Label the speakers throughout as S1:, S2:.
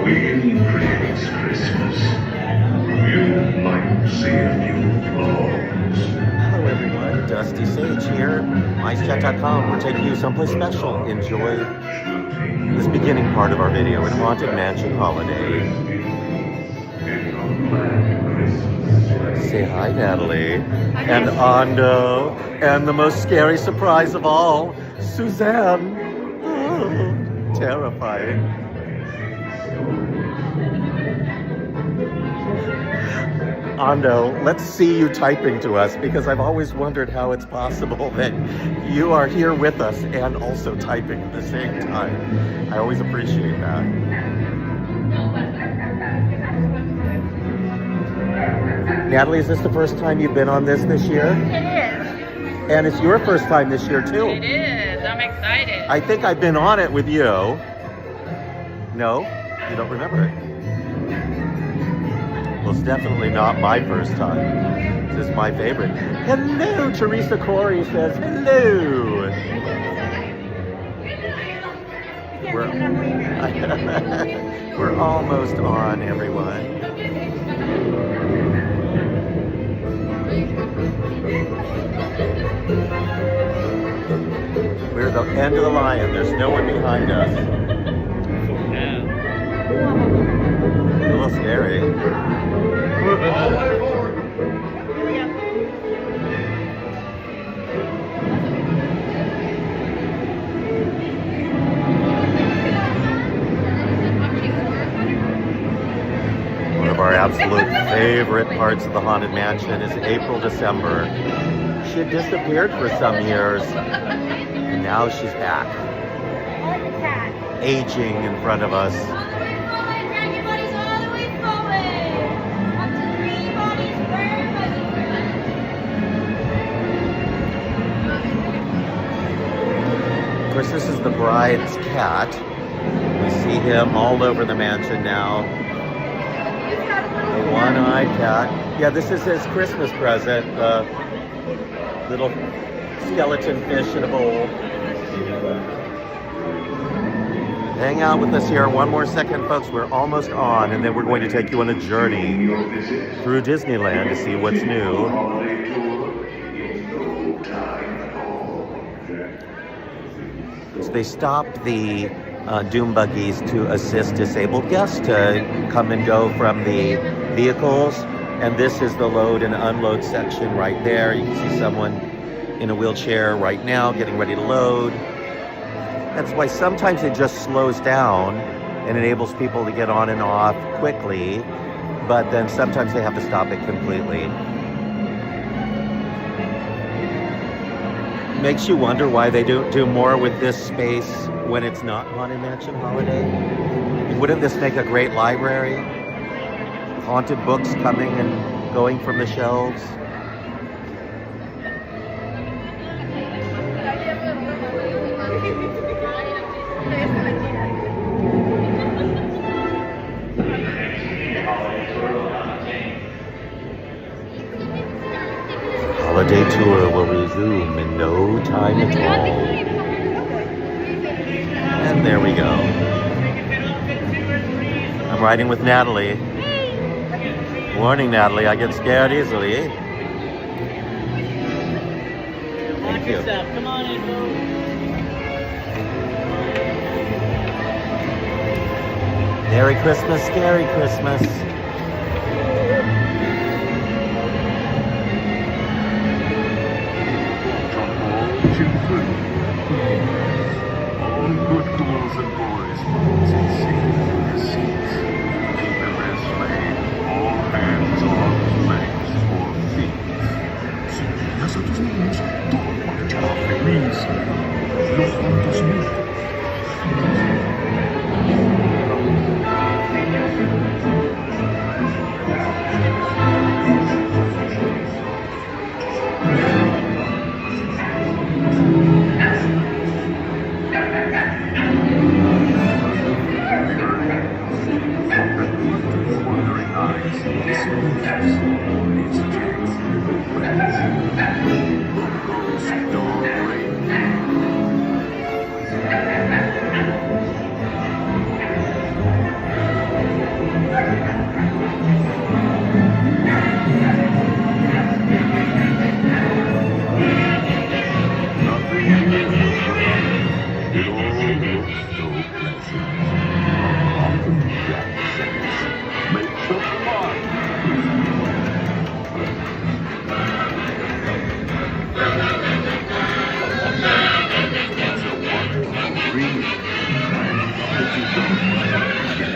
S1: Queen Craze Christmas. You might see a few flaws.
S2: Hello everyone, Dusty Sage here, MiceChat.com. We're taking you someplace special. Enjoy this beginning part of our video in Haunted Mansion Holiday. Say hi, Natalie. And Ando. And the most scary surprise of all, Suzanne. Oh, terrifying. Ando, let's see you typing to us, because I've always wondered how it's possible that you are here with us and also typing at the same time. I always appreciate that. Natalie, is this the first time you've been on this year?
S3: It is.
S2: And it's your first time this year too.
S3: It is. I'm excited.
S2: I think I've been on it with you. No? You don't remember it? Well, it's definitely not my first time. This is my favorite. Hello, Teresa Corey says hello. We're almost on, everyone. We're the end of the line. There's no one behind us. A little scary. One of our absolute favorite parts of the Haunted Mansion is April, December. She had disappeared for some years, and now she's back, aging in front of us. Of course, this is the bride's cat. We see him all over the mansion now. The one-eyed cat. Yeah, this is his Christmas present. The little skeleton fish in a bowl. Hang out with us here one more second, folks. We're almost on, and then we're going to take you on a journey through Disneyland to see what's new. So they stopped the Doom buggies to assist disabled guests to come and go from the vehicles. And this is the load and unload section right there. You can see someone in a wheelchair right now getting ready to load. That's why sometimes it just slows down and enables people to get on and off quickly, but then sometimes they have to stop it completely. Makes you wonder why they don't do more with this space when it's not Haunted Mansion Holiday. Wouldn't this make a great library? Haunted books coming and going from the shelves. Holiday tour will resume in no time at all. And there we go. I'm riding with Natalie. Warning, Natalie, I get scared easily. Thank you.
S4: Come on in.
S2: Merry Christmas, scary Christmas.
S1: All good girls and boys, take safe in your seats. Keep their sleigh, all hands on legs or feet. Si ya sabes niños, todo marcha feliz. Los fantasmas. Jack says, make some fun. It's a wonderful dream. And if you don't get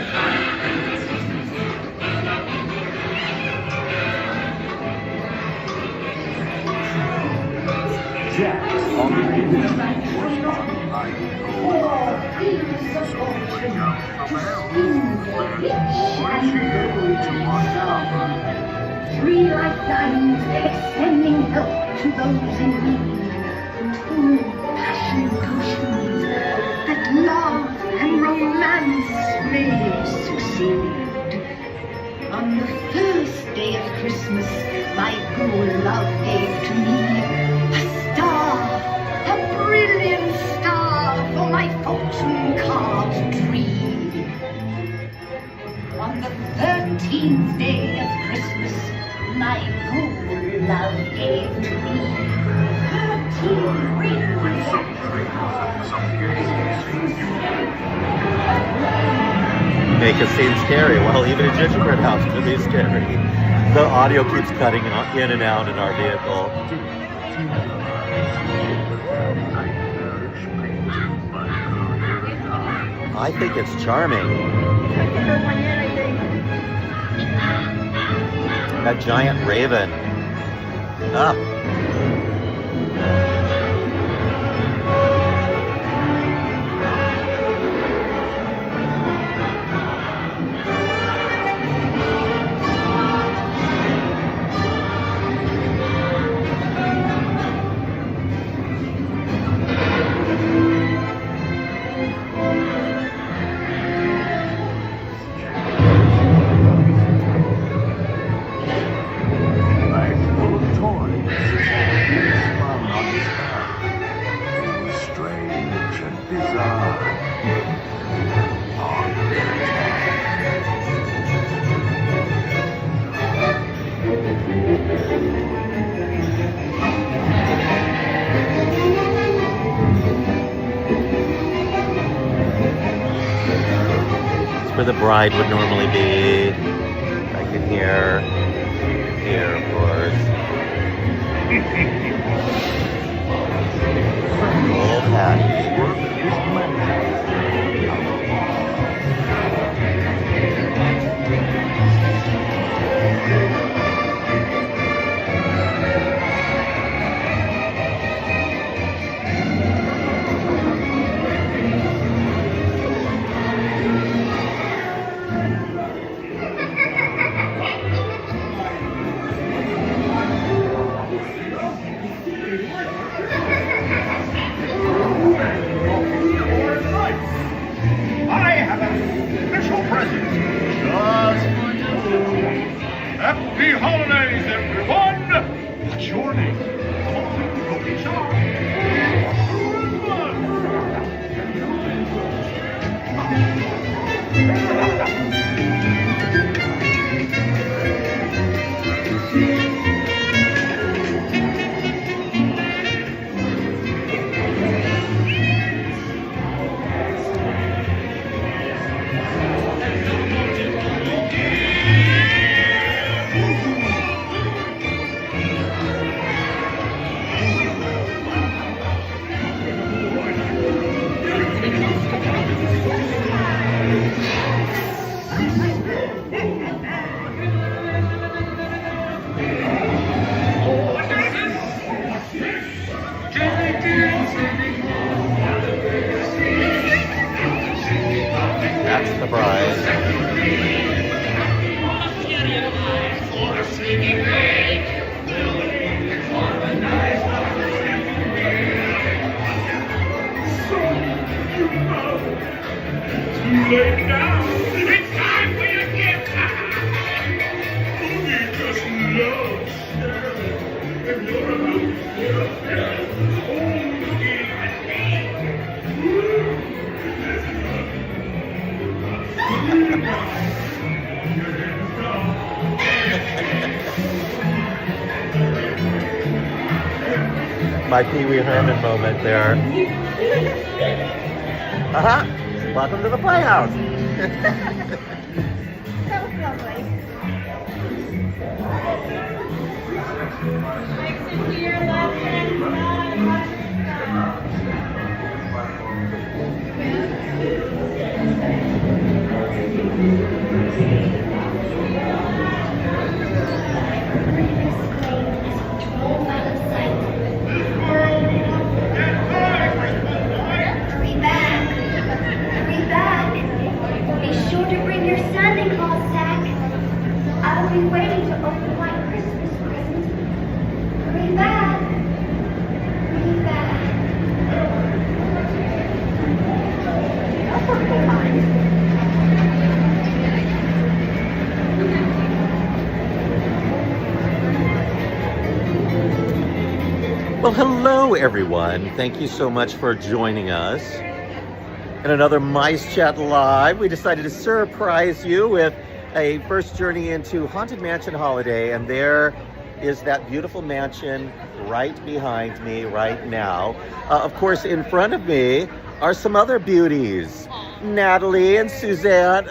S1: Jack's on the Disneyland was on like so check out the mouse. What is she able to watch out?
S4: 3 lifelines extending help to those in need. 2 passionate oceans that love and romance may succeed. On the first day of Christmas, my good love gave to me a star, a brilliant star for my fortune card tree. On the 13th day of Christmas, my good love gave to me 13 rings.
S1: With some trees and some games.
S2: Make a scene scary. Well, even a gingerbread house can be scary. The audio keeps cutting in and out in our vehicle. I think it's charming. That giant raven. Ah. Where the bride would normally be. I can hear here, of course. Old Hattie.
S1: Happy holidays, everyone! What's your name? Come on, don't be
S2: That's the bride.
S1: Lay down. It's time for your gift. We just love Sharon. And you're about
S2: My Pee Wee Herman moment there. Welcome to the Playhouse.
S4: That was lovely. Hurry back. Hurry back. Be sure to bring your Santa Claus sack. I'll be waiting to open my Christmas present. Hurry back. Hurry back. That's perfectly fine.
S2: Well, hello everyone. Thank you so much for joining us. In another MiceChat Live, we decided to surprise you with a first journey into Haunted Mansion Holiday, and there is that beautiful mansion right behind me right now. Of course, in front of me are some other beauties, Natalie and Suzanne,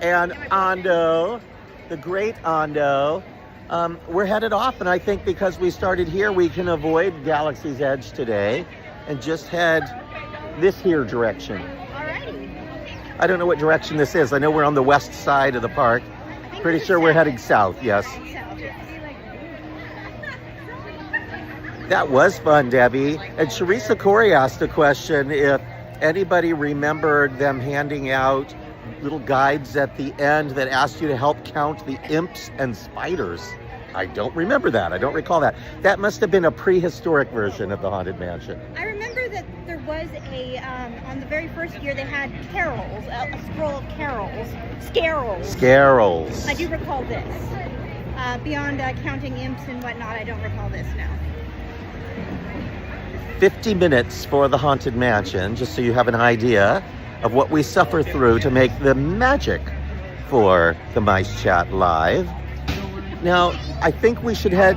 S2: and Ando, the great Ando. We're headed off, and I think because we started here, we can avoid Galaxy's Edge today and just head this here direction.
S4: Alrighty.
S2: I don't know what direction this is. I know we're on the west side of the park. Pretty sure we're heading south, yes. That was fun, Debbie. And Charissa Corey asked a question if anybody remembered them handing out little guides at the end that asked you to help count the imps and spiders. I don't remember that. I don't recall that. That must have been a prehistoric version of the Haunted Mansion.
S5: I remember that there was a, on the very first year, they had carols, a scroll of carols, scarols.
S2: Scarols.
S5: I do recall this. Beyond counting imps and whatnot, I don't recall this now.
S2: 50 minutes for the Haunted Mansion, just so you have an idea of what we suffer through to make the magic for the MiceChat Live. Now, I think we should head,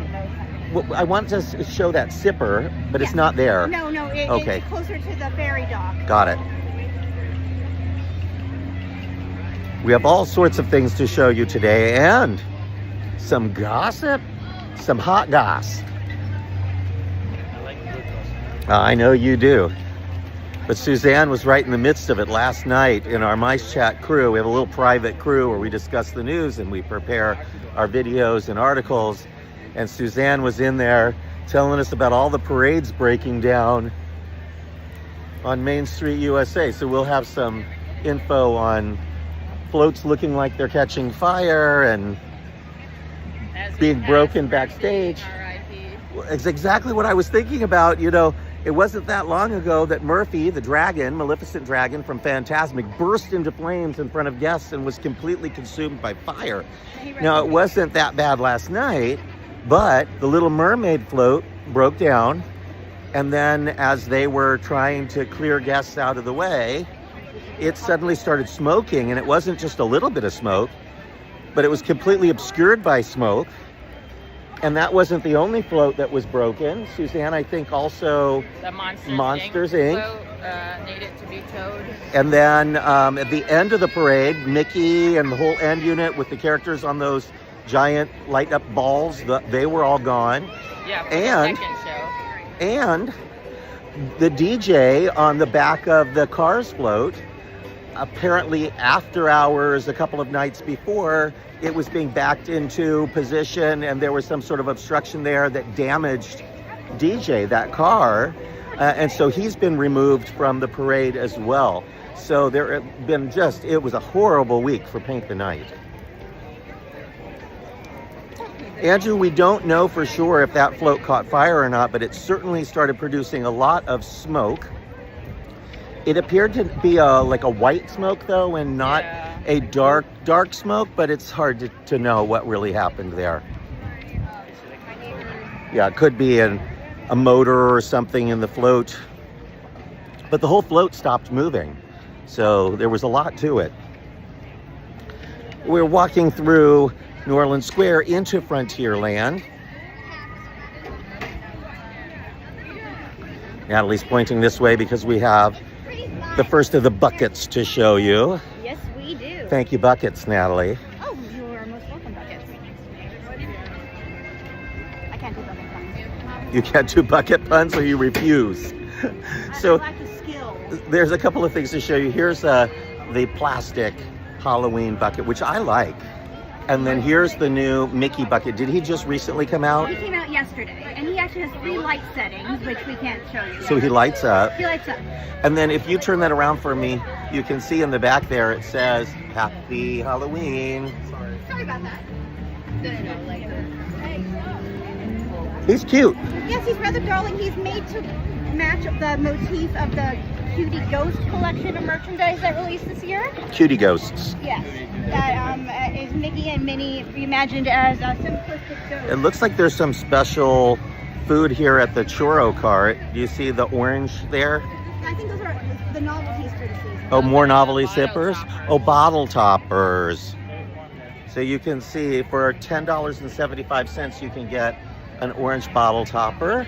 S2: I want to show that zipper, but it's not there.
S5: No,
S2: Okay.
S5: it's closer to the ferry dock.
S2: Got it. We have all sorts of things to show you today, and some gossip, some hot goss. I know you do. But Suzanne was right in the midst of it last night in our MiceChat crew. We have a little private crew where we discuss the news and we prepare our videos and articles. And Suzanne was in there telling us about all the parades breaking down on Main Street, USA. So we'll have some info on floats looking like they're catching fire and being broken backstage. It's exactly what I was thinking about. You know, it wasn't that long ago that Murphy, the dragon, Maleficent dragon from Fantasmic, burst into flames in front of guests and was completely consumed by fire. Now, it wasn't that bad last night, but the Little Mermaid float broke down, and then as they were trying to clear guests out of the way, it suddenly started smoking, and it wasn't just a little bit of smoke, but it was completely obscured by smoke. And that wasn't the only float that was broken. Suzanne, I think also
S3: The
S2: Monsters Inc.
S3: float needed to be towed.
S2: And then at the end of the parade, Mickey and the whole end unit with the characters on those giant light up balls, they were all gone.
S3: Yeah, for
S2: And-
S3: the second show.
S2: And the DJ on the back of the Cars float, apparently after hours a couple of nights before, it was being backed into position and there was some sort of obstruction there that damaged DJ, that car. And so he's been removed from the parade as well. So there have been it was a horrible week for Paint the Night. Andrew, we don't know for sure if that float caught fire or not, but it certainly started producing a lot of smoke. It appeared to be like a white smoke though, and not a dark smoke, but it's hard to know what really happened there. Yeah, it could be a motor or something in the float, but the whole float stopped moving. So there was a lot to it. We're walking through New Orleans Square into Frontierland. Natalie's pointing this way because we have the first of the buckets to show you.
S5: Yes, we do.
S2: Thank you, buckets, Natalie.
S5: Oh, you are most welcome, buckets. I can't do bucket puns.
S2: You can't do bucket puns, or you refuse. So
S5: I lack the skill.
S2: there's a couple of things to show you. Here's the plastic Halloween bucket, which I like. And then here's the new Mickey bucket. Did he just recently come out?
S5: He came out yesterday, and he actually has 3 light settings, which we can't show you.
S2: So he lights up.
S5: He lights up.
S2: And then if you turn that around for me, you can see in the back there, it says, Happy Halloween.
S5: Sorry about that.
S2: He's cute.
S5: Yes, he's rather darling. He's made to match the motif of the Cutie Ghost collection of merchandise that released this year.
S2: Cutie ghosts.
S5: Yes, that is Mickey and Minnie reimagined as simplistic ghosts.
S2: It looks like there's some special food here at the churro cart. Do you see the orange there?
S5: I think those are the novelties for the season.
S2: Oh, more novelty sippers? Oh, bottle toppers. So you can see for $10.75 you can get an orange bottle topper.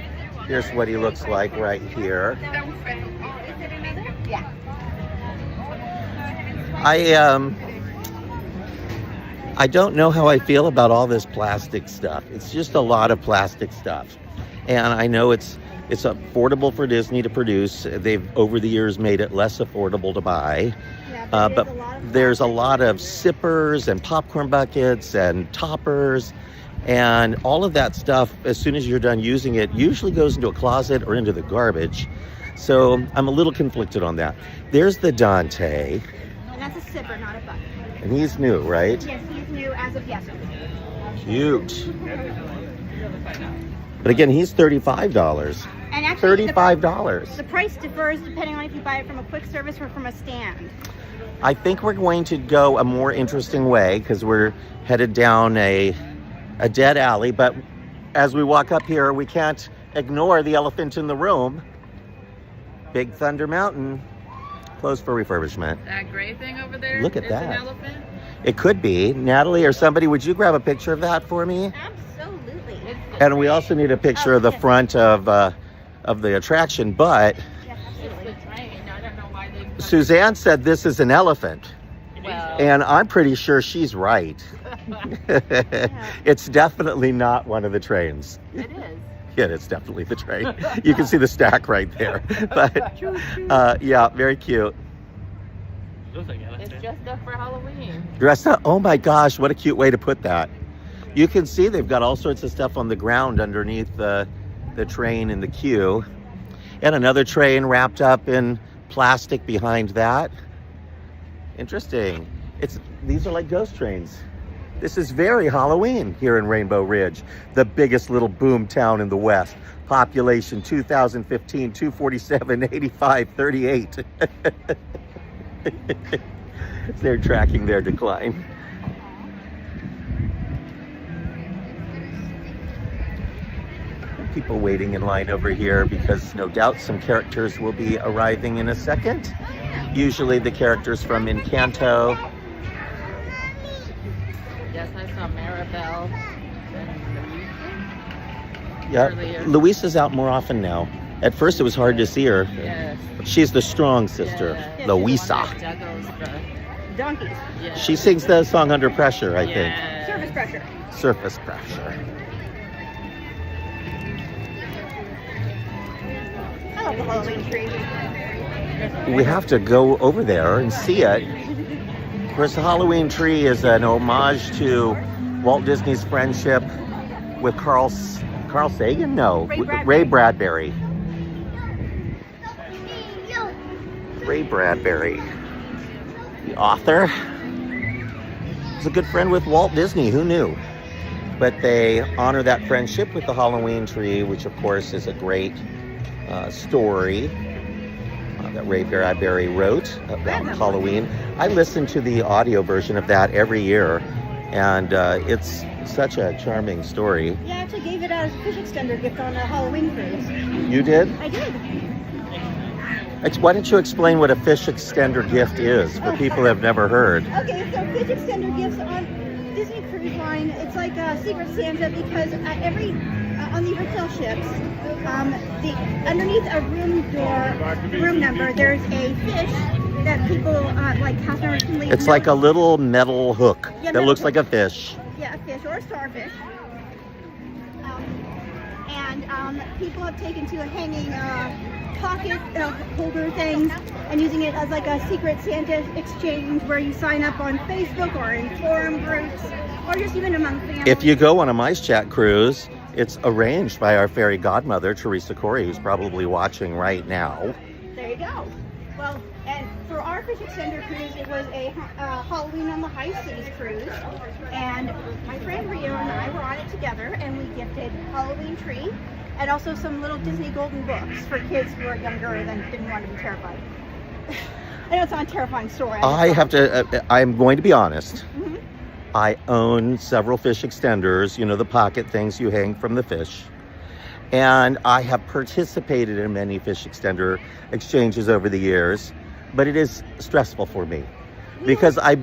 S2: Here's what he looks like right here.
S5: Yeah.
S2: I don't know how I feel about all this plastic stuff. It's just a lot of plastic stuff. And I know it's affordable for Disney to produce. They've over the years made it less affordable to buy.
S5: Yeah,
S2: But there's a lot of sippers and popcorn buckets and toppers. And all of that stuff, as soon as you're done using it, usually goes into a closet or into the garbage. So I'm a little conflicted on that. There's the Dante.
S5: And that's a sipper, not a bucket.
S2: And he's new, right?
S5: Yes, he's new as of yesterday.
S2: Cute. But again, he's $35.
S5: And actually,
S2: $35.
S5: the price differs depending on if you buy it from a quick service or from a stand.
S2: I think we're going to go a more interesting way because we're headed down a dead alley. But as we walk up here, we can't ignore the elephant in the room. Big Thunder Mountain, closed for refurbishment.
S3: That gray thing over there.
S2: Look at
S3: is
S2: that.
S3: An elephant?
S2: It could be. Natalie or somebody, would you grab a picture of that for me?
S5: Absolutely.
S2: And we also need a picture of the front of the attraction. But
S5: Yes,
S3: It's
S5: absolutely.
S3: the train. I don't know why they.
S2: Suzanne said this is an elephant.
S3: Well,
S2: And I'm pretty sure she's right. It's definitely not one of the trains.
S3: it is.
S2: Yeah, it's definitely the train. You can see the stack right there. But yeah, very cute.
S3: It's just up for Halloween.
S2: Dressed up. Oh my gosh, what a cute way to put that. You can see they've got all sorts of stuff on the ground underneath the train in the queue. And another train wrapped up in plastic behind that. Interesting. These are like ghost trains. This is very Halloween here in Rainbow Ridge, the biggest little boom town in the West. Population 2015, 247, 85, 38. They're tracking their decline. People waiting in line over here because no doubt some characters will be arriving in a second. Usually the characters from Encanto.
S3: Yes, I saw Maribel.
S2: Yeah,
S3: Earlier.
S2: Luisa's out more often now. At first it was hard to see her.
S3: Yes.
S2: She's the strong sister,
S3: Yeah.
S2: Luisa.
S3: Juggles the.
S5: Donkeys.
S3: Yeah.
S2: She sings the song Under Pressure, I think.
S3: Yes.
S5: Surface pressure.
S2: Surface Pressure.
S5: I love the Halloween tree.
S2: We have to go over there and see it. Of course, the Halloween tree is an homage to Walt Disney's friendship with Carl Sagan? No, Ray Bradbury. Ray Bradbury, the author. Was a good friend with Walt Disney, who knew? But they honor that friendship with the Halloween tree, which of course is a great story that Ray Bradbury wrote about Halloween. I listen to the audio version of that every year, and it's such a charming story.
S5: Yeah, I actually gave it out as a fish extender gift on a Halloween cruise.
S2: You did?
S5: I did.
S2: Why don't you explain what a fish extender gift is for people who have never heard?
S5: Okay, so fish extender gifts on Disney Cruise Line, it's like a Secret Santa because every on the hotel ships, underneath a room number, there's a fish that people like cast members can leave.
S2: It's like a little metal hook
S5: Yeah,
S2: that
S5: metal
S2: looks
S5: hook.
S2: like a fish.
S5: Yeah, a fish or a starfish. People have taken to hanging pocket holder things and using it as like a secret Santa exchange where you sign up on Facebook or in forum groups or just even among family.
S2: If you go on a MiceChat cruise, it's arranged by our fairy godmother, Teresa Corey, who's probably watching right now.
S5: There you go. Well, and for our fish extender cruise, it was a Halloween on the High Seas cruise, and my friend Rio and I were on it together, and we gifted Halloween tree and also some little Disney golden books for kids who are younger and didn't want to be terrified. I know it's not a terrifying story.
S2: I'm going to be honest.
S5: Mhm.
S2: I own several fish extenders, you know, the pocket things you hang from the fish. And I have participated in many fish extender exchanges over the years, but it is stressful for me because I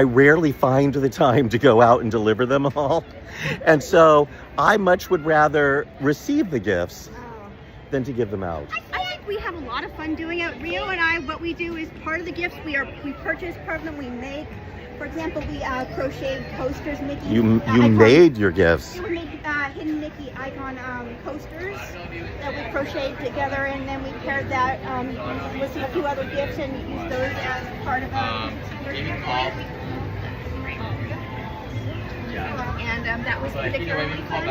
S2: rarely find the time to go out and deliver them all. And so I much would rather receive the gifts than to give them out.
S5: I think we have a lot of fun doing it. Rio and I, what we do is part of the gifts we purchase, part of them we make. For example, we crocheted coasters, Mickey.
S2: You
S5: icon.
S2: made your gifts.
S5: We made hidden Mickey icon coasters that we crocheted together, and then we paired that with a few other gifts and used those as part of and that was particularly fun.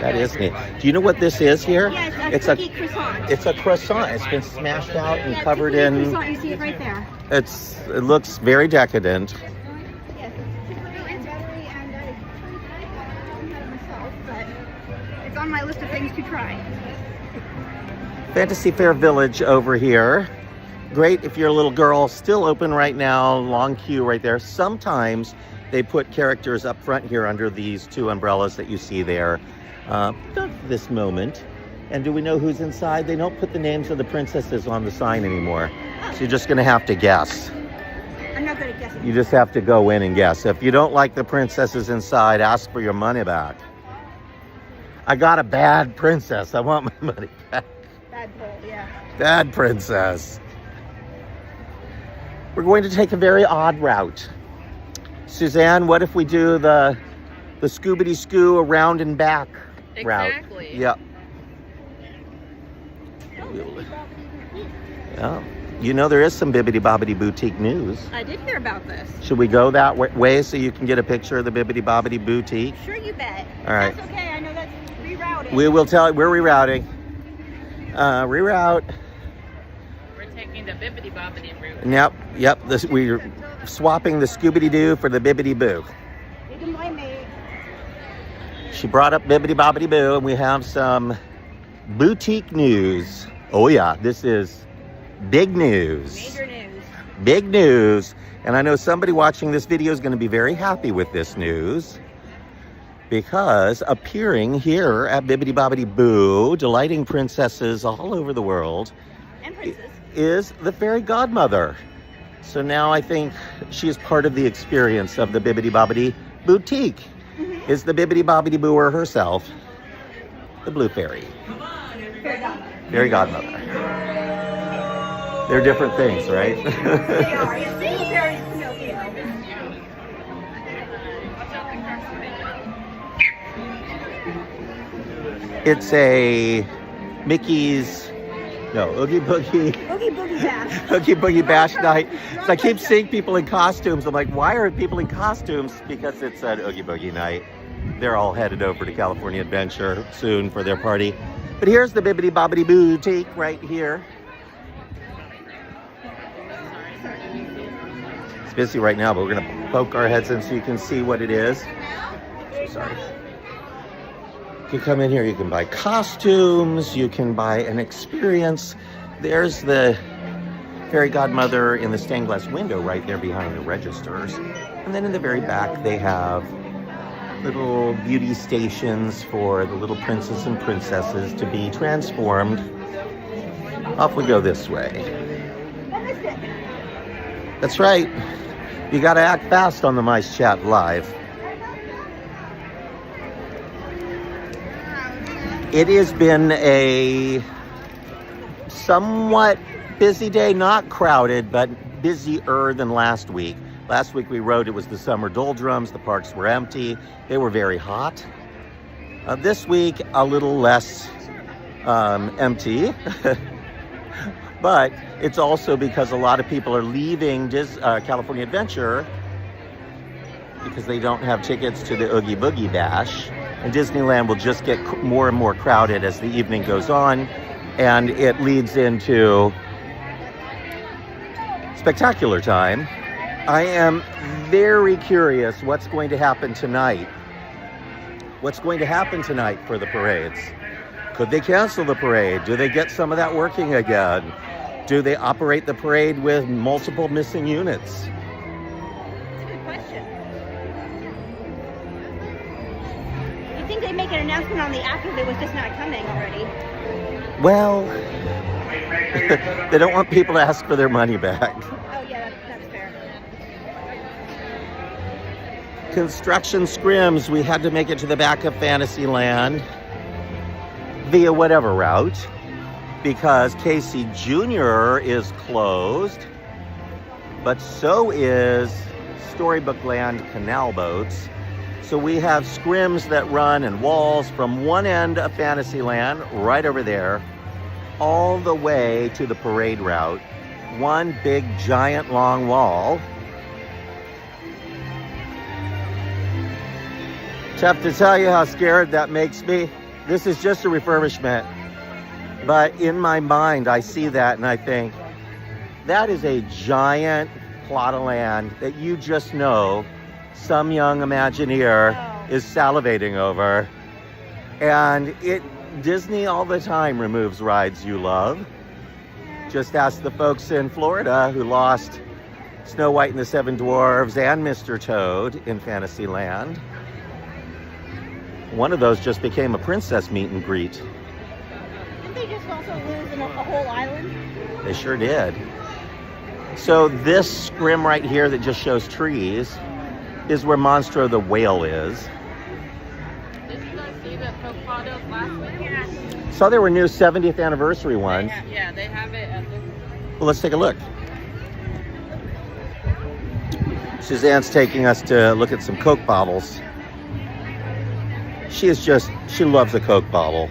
S2: That is neat. Do you know what this is here?
S5: Yes,
S2: It's
S5: cookie croissant.
S2: It's a croissant. It's been smashed out and
S5: Yeah,
S2: covered
S5: cookie
S2: in.
S5: croissant, you see it right there.
S2: It looks very decadent.
S5: Yes, it's buttery and I haven't had it myself, but it's on my list of things to try.
S2: Fantasy Fair Village over here. Great if you're a little girl. Still open right now. Long queue right there. Sometimes they put characters up front here under these two umbrellas that you see there. Not this moment. And do we know who's inside? They don't put the names of the princesses on the sign anymore. So you're just going to have to guess.
S5: I'm not good at guessing.
S2: You just have to go in and guess. If you don't like the princesses inside, ask for your money back. I got a bad princess. I want my money back.
S5: Bad pull, yeah.
S2: Bad princess. We're going to take a very odd route. Suzanne, what if we do the Scoobity Scoo around and back route?
S3: Exactly.
S2: Yep. Yeah. You know there is some Bibbidi Bobbidi boutique news.
S5: I did hear about this.
S2: Should we go that way so you can get a picture of the Bibbidi Bobbidi boutique?
S5: Sure, you bet.
S2: All right.
S5: That's okay. I know that's rerouting.
S2: We will tell you. We're rerouting. Reroute.
S3: We're taking the Bibbidi Bobbidi route.
S2: Yep. We're swapping the Scoobity Doo for the Bibbidi Boo.
S5: You can blame me.
S2: She brought up Bibbidi Bobbidi Boo, and we have some boutique news. Oh yeah, this is big news.
S5: Major news.
S2: Big news. And I know somebody watching this video is going to be very happy with this news, because appearing here at Bibbidi Bobbidi Boo, delighting princesses all over the world,
S5: And princes.
S2: is the fairy godmother. So now I think she is part of the experience of the Bibbidi Bobbidi boutique.
S5: Mm-hmm.
S2: Is the Bibbidi Bobbidi Booer herself, the blue fairy.
S5: Fairy godmother.
S2: Fairy godmother. They're different things, right?
S5: They are. Yes, they fairies Pinocchio.
S2: It's a Mickey's, no, Oogie Boogie.
S5: Oogie Boogie Bash.
S2: Oogie Boogie Bash night. So I keep seeing people in costumes. I'm like, why are people in costumes? Because it's an Oogie Boogie night. They're all headed over to California Adventure soon for their party. But here's the Bibbidi Bobbidi boutique right here. It's busy right now, but we're gonna poke our heads in so you can see what it is. Sorry. You can come in here, you can buy costumes, you can buy an experience. There's the fairy godmother in the stained glass window right there behind the registers. And then in the very back, they have little beauty stations for the little princes and princesses to be transformed. Off we go this way. That's right. You gotta act fast on the MiceChat Live. It has been a somewhat busy day, not crowded, but busier than last week. Last week we rode, it was the summer doldrums, the parks were empty, they were very hot. This week, a little less empty, but it's also because a lot of people are leaving California Adventure because they don't have tickets to the Oogie Boogie Bash. And Disneyland will just get more and more crowded as the evening goes on, and it leads into spectacular time. I am very curious what's going to happen tonight. What's going to happen tonight for the parades? Could they cancel the parade? Do they get some of that working again? Do they operate the parade with multiple missing units?
S5: I think they make an announcement on the app if it was just not coming already.
S2: Well, they don't want people to ask for their money back.
S5: Oh yeah, that's fair.
S2: Construction scrims, we had to make it to the back of Fantasyland via whatever route because Casey Jr. is closed, but so is Storybook Land canal boats. So we have scrims that run and walls from one end of Fantasyland, right over there, all the way to the parade route. One big, giant, long wall. Have to tell you how scared that makes me. This is just a refurbishment. But in my mind, I see that and I think, that is a giant plot of land that you just know some young Imagineer is salivating over. And Disney all the time removes rides you love. Just ask the folks in Florida who lost Snow White and the Seven Dwarfs and Mr. Toad in Fantasyland. One of those just became a princess meet and greet.
S5: Didn't they just also lose a whole island?
S2: They sure did. So this scrim right here that just shows trees is where Monstro the whale is.
S3: Did you guys see the Coke bottles last week? Yeah.
S2: Saw there were new 70th anniversary ones.
S3: Yeah, they have it at this.
S2: Well, let's take a look. Suzanne's taking us to look at some Coke bottles. She loves a Coke bottle.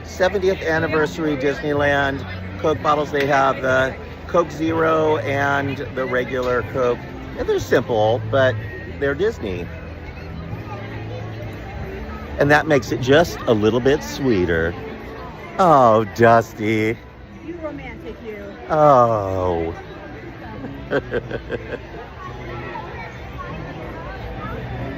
S2: 70th anniversary Disneyland Coke bottles. They have the Coke Zero and the regular Coke. And they're simple, but they're Disney. And that makes it just a little bit sweeter. Oh, Dusty.
S5: You romantic, you.
S2: Oh.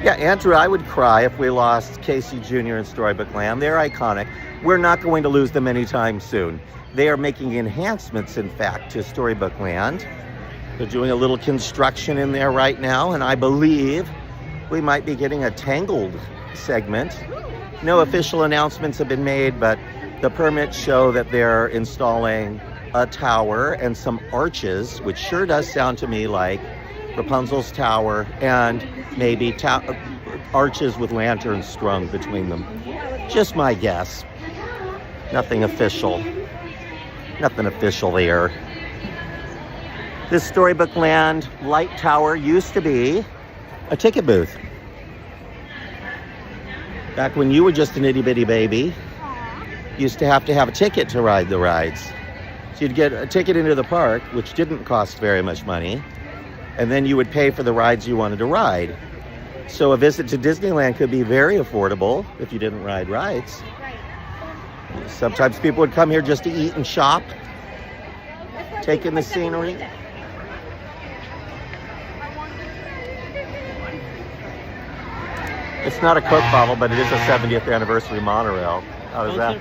S2: Yeah, Andrew, I would cry if we lost Casey Jr. and Storybook Land. They're iconic. We're not going to lose them anytime soon. They are making enhancements, in fact, to Storybook Land. They're doing a little construction in there right now, and I believe we might be getting a Tangled segment. No official announcements have been made, but the permits show that they're installing a tower and some arches, which sure does sound to me like Rapunzel's tower and maybe arches with lanterns strung between them. Just my guess. Nothing official. Nothing official there. This Storybook Land light tower used to be a ticket booth. Back when you were just an itty bitty baby, you used to have a ticket to ride the rides. So you'd get a ticket into the park, which didn't cost very much money, and then you would pay for the rides you wanted to ride. So a visit to Disneyland could be very affordable if you didn't ride rides. Sometimes people would come here just to eat and shop, take in the scenery. It's not a Coke bottle, but it is a 70th anniversary monorail. How is that?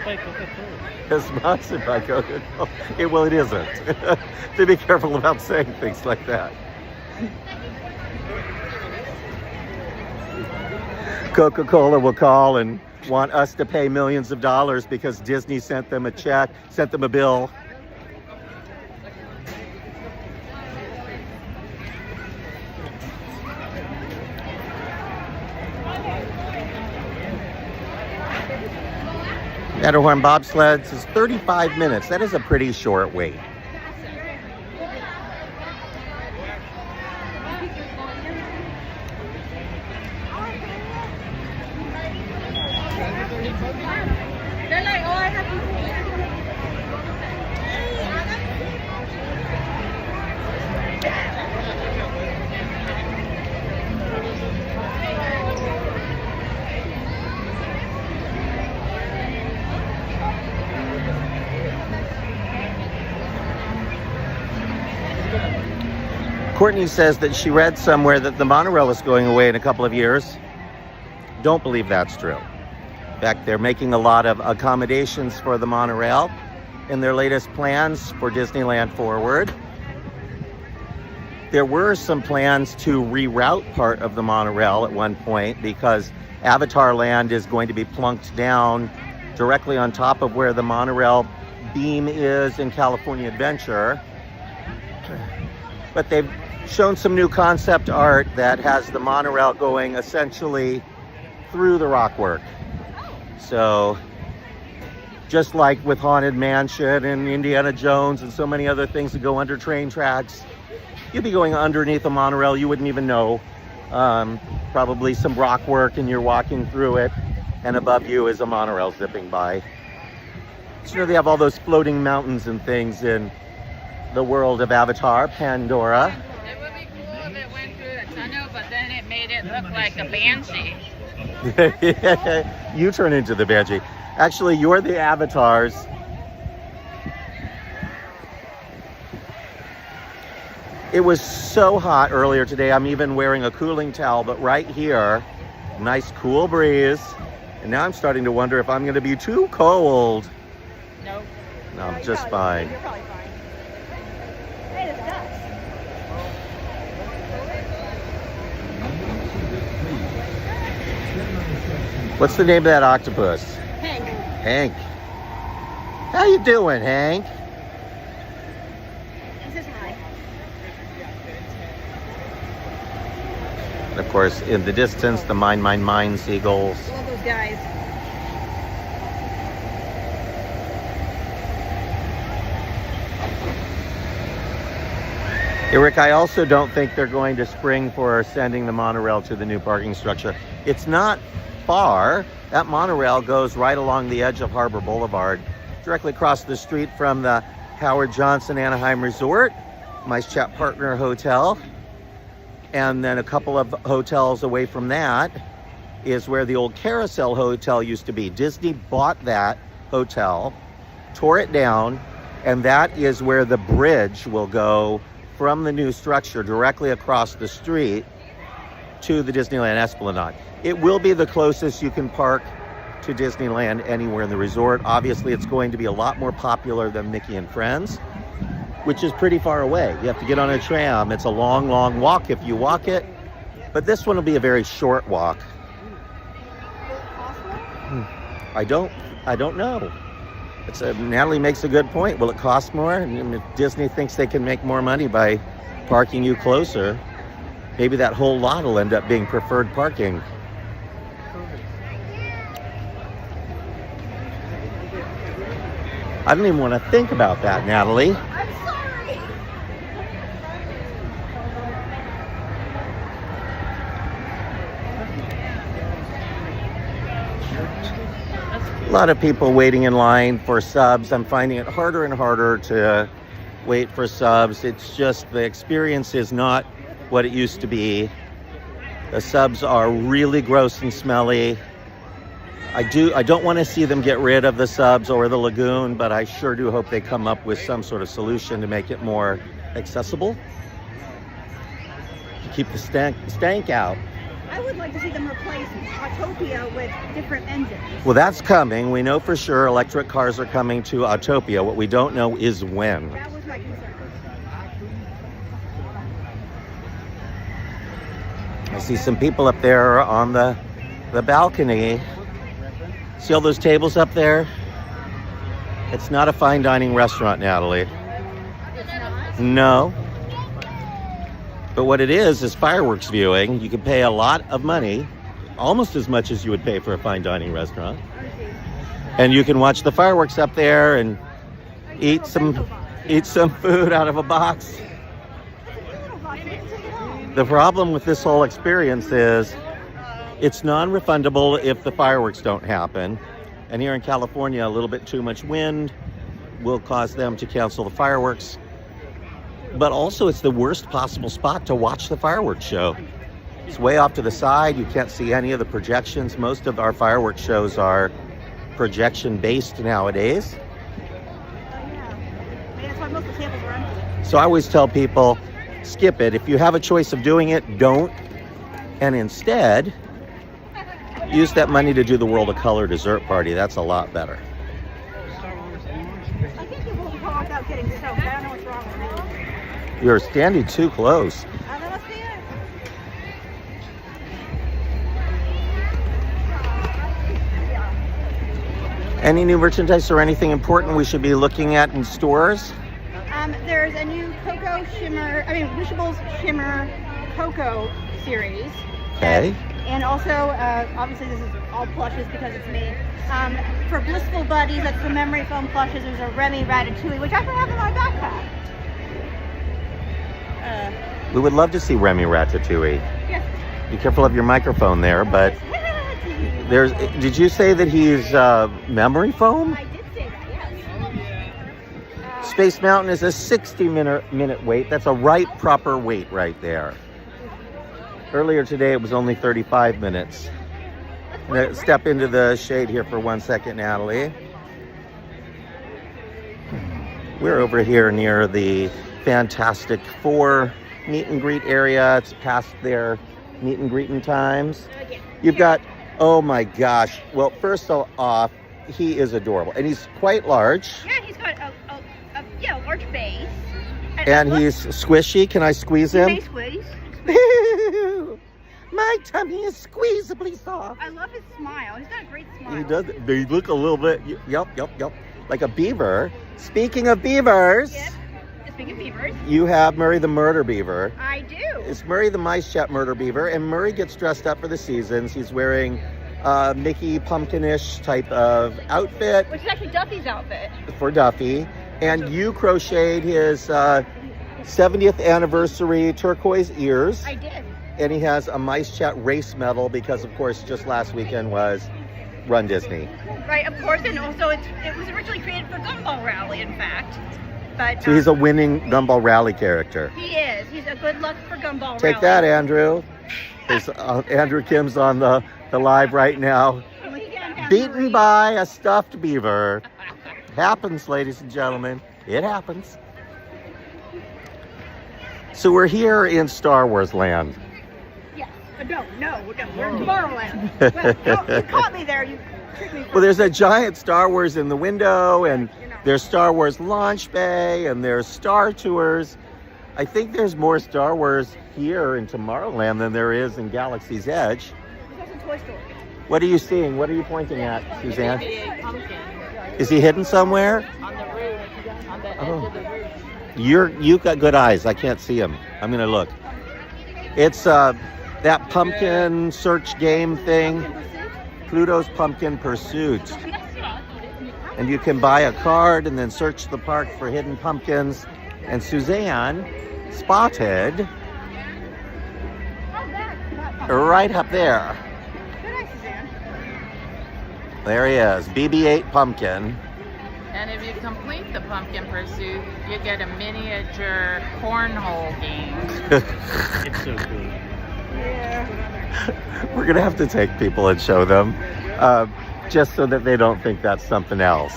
S2: It's sponsored by Coca-Cola. Well, it isn't. So be careful about saying things like that. Coca-Cola will call and want us to pay millions of dollars because Disney sent them a check, sent them a bill. Matterhorn bobsleds is 35 minutes. That is a pretty short wait.
S3: They're like, oh, I have to.
S2: Courtney says that she read somewhere that the monorail is going away in a couple of years. Don't believe that's true. In fact, they're making a lot of accommodations for the monorail in their latest plans for Disneyland Forward. There were some plans to reroute part of the monorail at one point because Avatar Land is going to be plunked down directly on top of where the monorail beam is in California Adventure. But they've shown some new concept art that has the monorail going essentially through the rockwork. So just like with Haunted Mansion and Indiana Jones and so many other things that go under train tracks, you'd be going underneath a monorail you wouldn't even know. Probably some rock work and you're walking through it, and above you is a monorail zipping by. So, you know, they have all those floating mountains and things in the world of Avatar, Pandora.
S3: It would be cool if it went through the tunnel, but then it made it look like a banshee.
S2: You turn into the Banshee. Actually, you're the avatars. It was so hot earlier today. I'm even wearing a cooling towel, but right here, nice cool breeze. And now I'm starting to wonder if I'm going to be too cold.
S3: Nope.
S2: No, I'm just fine.
S5: You're probably fine. Hey, it's ducks.
S2: What's the name of that octopus?
S5: Hank.
S2: Hank. How you doing, Hank?
S5: This is high.
S2: And of course, in the distance, the mine seagulls.
S5: Love those guys.
S2: Hey, Rick, I also don't think they're going to spring for sending the monorail to the new parking structure. It's not far. That monorail goes right along the edge of Harbor Boulevard, directly across the street from the Howard Johnson Anaheim Resort, MiceChat Partner Hotel. And then a couple of hotels away from that is where the old Carousel Hotel used to be. Disney bought that hotel, tore it down, and that is where the bridge will go from the new structure directly across the street to the Disneyland Esplanade. It will be the closest you can park to Disneyland anywhere in the resort. Obviously, it's going to be a lot more popular than Mickey and Friends, which is pretty far away. You have to get on a tram. It's a long, long walk if you walk it, but this one will be a very short walk. I don't know. Natalie makes a good point. Will it cost more? And if Disney thinks they can make more money by parking you closer, maybe that whole lot will end up being preferred parking. I don't even want to think about that, Natalie.
S5: I'm sorry.
S2: A lot of people waiting in line for subs. I'm finding it harder and harder to wait for subs. It's just the experience is not what it used to be. The subs are really gross and smelly. I don't want to see them get rid of the subs or the lagoon, but I sure do hope they come up with some sort of solution to make it more accessible. To keep the stank out.
S5: I would like to see them replace Autopia with different engines.
S2: Well, that's coming. We know for sure electric cars are coming to Autopia. What we don't know is when.
S5: That was my concern.
S2: I see some people up there on the balcony. See all those tables up there? It's not a fine dining restaurant, Natalie. No. But what it is fireworks viewing. You can pay a lot of money, almost as much as you would pay for a fine dining restaurant. And you can watch the fireworks up there and eat some food out of a box. The problem with this whole experience is it's non-refundable if the fireworks don't happen. And here in California, a little bit too much wind will cause them to cancel the fireworks. But also it's the worst possible spot to watch the fireworks show. It's way off to the side. You can't see any of the projections. Most of our fireworks shows are projection based nowadays.
S5: That's why most of the tables are empty.
S2: So I always tell people, skip it. If you have a choice of doing it, don't. And instead, use that money to do the World of Color dessert party. That's a lot better.
S5: I think you won't go without getting soaked. I don't know what's wrong with me.
S2: You're standing too close.
S5: That must be it.
S2: Any new merchandise or anything important we should be looking at in stores?
S5: There's a new Wishables Shimmer Cocoa series.
S2: Okay.
S5: And also, obviously this is all plushes because it's me. For Blissful Buddies, that's the memory foam plushes, there's a Remy Ratatouille, which I actually have in my backpack.
S2: We would love to see Remy Ratatouille.
S5: Yes.
S2: Be careful of your microphone there, but did you say that he's memory foam?
S5: I did say that, yes.
S2: Space Mountain is a 60-minute wait. That's a proper wait right there. Earlier today, it was only 35 minutes. I'm gonna step into the shade here for 1 second, Natalie. We're over here near the Fantastic Four meet and greet area. It's past their meet and greeting times. You've got, oh my gosh. Well, first off, he is adorable. And he's quite large.
S5: Yeah, he's got a large base.
S2: And he's squishy. Can I squeeze him?
S5: He may squeeze.
S2: My tummy is squeezably soft.
S5: I love his smile. He's got a great smile.
S2: He does. They look a little bit, yep, like a beaver. Speaking of beavers.
S5: Yep. Speaking of beavers.
S2: You have Murray the Murder Beaver.
S5: I do.
S2: It's Murray the MiceChat Murder Beaver, and Murray gets dressed up for the seasons. He's wearing Mickey Pumpkinish type of outfit.
S5: Which is actually Duffy's outfit.
S2: For Duffy. And you crocheted his 70th anniversary turquoise ears.
S5: I did.
S2: And he has a MiceChat race medal because, of course, just last weekend was Run Disney.
S5: Right, of course, and also it was originally created for Gumball Rally, in fact. But
S2: So he's a winning Gumball Rally character.
S5: he is. He's a good luck for Gumball
S2: Take
S5: Rally.
S2: that, Andrew. Andrew Kim's on the live right now. Beaten by a stuffed beaver. Happens, ladies and gentlemen. It happens. So we're here in Star Wars land.
S5: Yeah. No, we're in Tomorrowland. Well, no, you caught me there. You tricked me.
S2: Well, there's a giant Star Wars in the window, and there's Star Wars launch bay, and there's Star Tours. I think there's more Star Wars here in Tomorrowland than there is in Galaxy's Edge.
S5: That's a Toy Story.
S2: What are you seeing? What are you pointing at, Suzanne?
S3: A pumpkin
S2: Is he hidden somewhere?
S3: on the roof, on the edge of the roof.
S2: You've got good eyes. I can't see him. I'm gonna look. It's that pumpkin search game thing, Pluto's Pumpkin Pursuit. And you can buy a card and then search the park for hidden pumpkins. And Suzanne spotted right up there.
S5: Good eye, Suzanne.
S2: There he is, BB-8 pumpkin.
S3: And if you complete the pumpkin pursuit, you get a miniature cornhole game.
S6: It's so cool.
S5: Yeah.
S2: We're gonna have to take people and show them, just so that they don't think that's something else.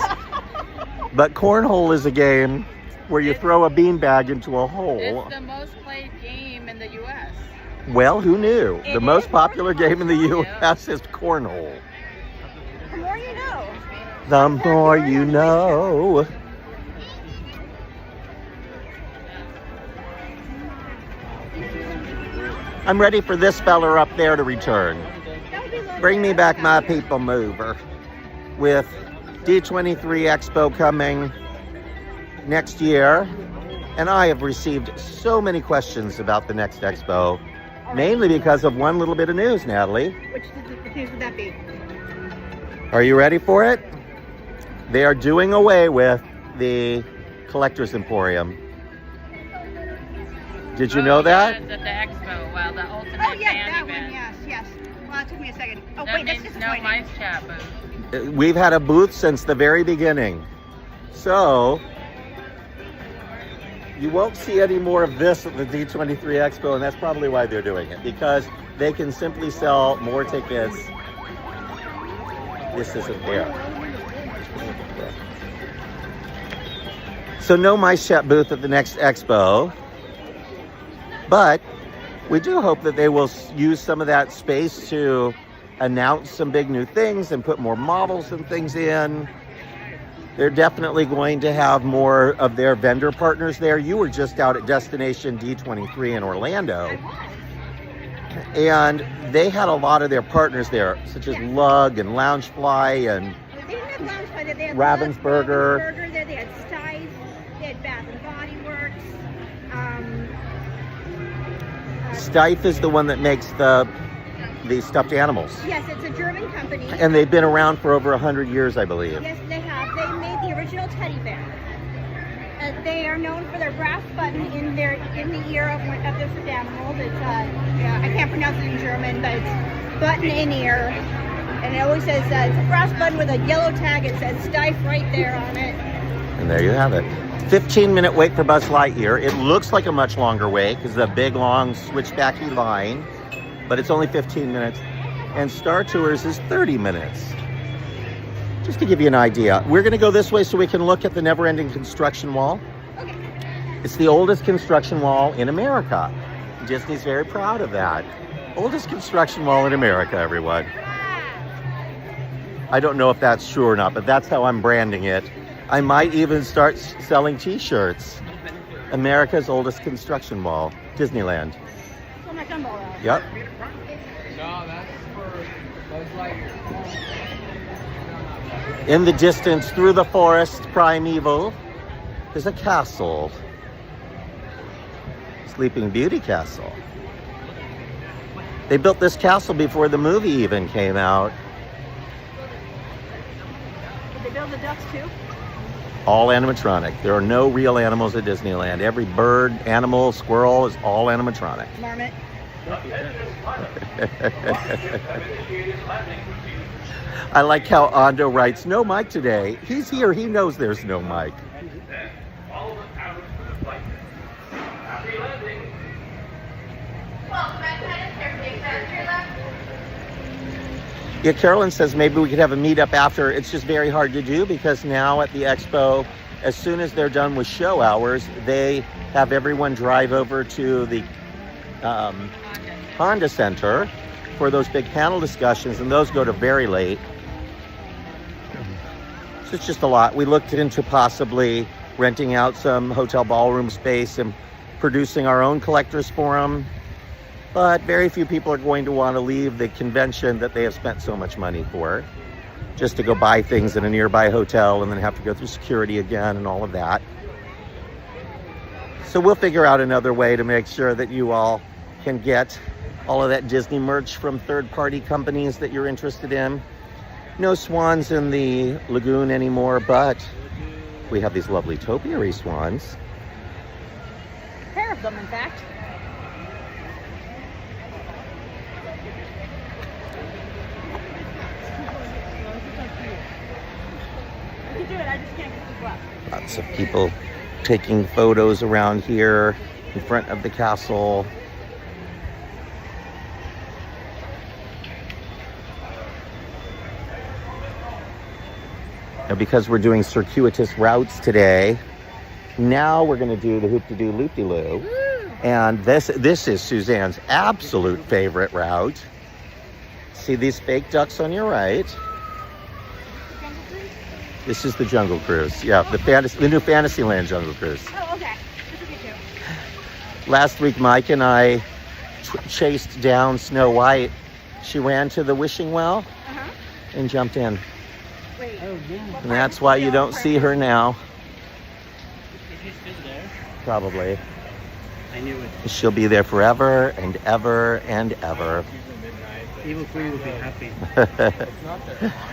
S2: But cornhole is a game where you throw a beanbag into a hole.
S3: It's the most played game in the U.S.
S2: Well, who knew? The
S5: It
S2: most
S5: is.
S2: popular game in the U.S. is cornhole.
S5: The more you know.
S2: The more you know. I'm ready for this feller up there to return.
S5: That would be lovely.
S2: Bring me back my people mover. With D23 Expo coming next year, and I have received so many questions about the next expo, mainly because of one little bit of news, Natalie.
S5: Which news would that be?
S2: Are you ready for it? They are doing away with the Collector's Emporium. Did you know that?
S3: Yeah, it's at the expo. Well, the ultimate
S5: Oh, yeah,
S3: fan
S5: that
S3: event.
S5: one, yes. Well, it took me a second. Oh,
S3: That
S5: wait, that's
S3: means
S5: just
S3: no MiceChat booth.
S2: We've had a booth since the very beginning. So, you won't see any more of this at the D23 Expo, and that's probably why they're doing it, because they can simply sell more tickets. This isn't there. So no MiceChat booth at the next Expo, but we do hope that they will use some of that space to announce some big new things and put more models and things in. They're definitely going to have more of their vendor partners there. You were just out at Destination D23 in Orlando, and they had a lot of their partners there, such as Lug and Loungefly and
S5: They didn't have Loungefly, they had
S2: Ravensburger.
S5: They had Stice, they had Bath and Body Works.
S2: Stife is the one that makes the stuffed animals.
S5: Yes, it's a German company.
S2: And they've been around for over 100 years, I believe.
S5: Yes, they have. They made the original teddy bear. They are known for their brass button in the ear of their stuffed animals. It's I can't pronounce it in German, but it's button in ear, and it always says it's a brass button with a yellow tag. It says Stife right there on it.
S2: And there you have it. 15-minute wait for Buzz Lightyear. It looks like a much longer wait because the big, long, switchbacky line, but it's only 15 minutes. And Star Tours is 30 minutes. Just to give you an idea. We're going to go this way so we can look at the never-ending construction wall.
S5: Okay.
S2: It's the oldest construction wall in America. Disney's very proud of that. Oldest construction wall in America, everyone. I don't know if that's true or not, but that's how I'm branding it. I might even start selling t-shirts. America's oldest construction wall, Disneyland.
S5: Oh my God.
S2: Yep.
S7: No, that's for Buzz Lightyear.
S2: In the distance, through the forest, primeval, there's a castle. Sleeping Beauty Castle. They built this castle before the movie even came out.
S5: Did they build the ducks too?
S2: All animatronic. There are no real animals at Disneyland. Every bird, animal, squirrel is all animatronic.
S5: Marmot.
S2: I like how Ando writes, no mic today. He's here, he knows there's no mic. Yeah, Carolyn says maybe we could have a meetup after. It's just very hard to do because now at the expo, as soon as they're done with show hours, they have everyone drive over to the Honda Center for those big panel discussions, and those go to very late. So it's just a lot. We looked into possibly renting out some hotel ballroom space and producing our own collectors forum. But very few people are going to want to leave the convention that they have spent so much money for, just to go buy things in a nearby hotel and then have to go through security again and all of that. So we'll figure out another way to make sure that you all can get all of that Disney merch from third-party companies that you're interested in. No swans in the lagoon anymore, but we have these lovely topiary swans.
S5: A pair of them, in fact. I can do it, I just can't get people up.
S2: Lots of people taking photos around here in front of the castle. Now, because we're doing circuitous routes today, now we're going to do the hoop-de-doo loop-de-loo. And this is Suzanne's absolute favorite route. See these fake ducks on your right? This is the Jungle Cruise. Yeah, the new Fantasyland Jungle Cruise.
S5: Oh, okay. This will be two.
S2: Last week, Mike and I chased down Snow White. She ran to the wishing well and jumped in.
S5: Wait.
S7: Oh, yeah.
S2: And that's why you don't see her now.
S7: Is she still there?
S2: Probably.
S7: I knew it.
S2: She'll be there forever and ever and ever.
S6: Evil Queen will be happy.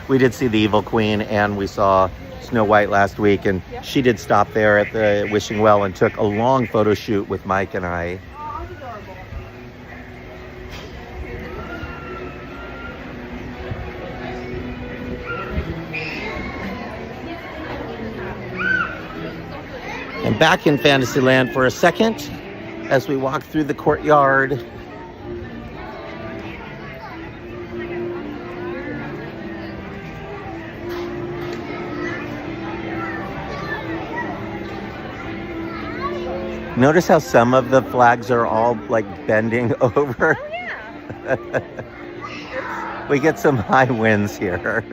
S2: We did see the Evil Queen, and we saw Snow White last week, and she did stop there at the Wishing Well and took a long photo shoot with Mike and I.
S5: Oh, it's adorable.
S2: And back in Fantasyland for a second as we walk through the courtyard. Notice how some of the flags are all like bending over.
S5: Oh, yeah.
S2: We get some high winds here.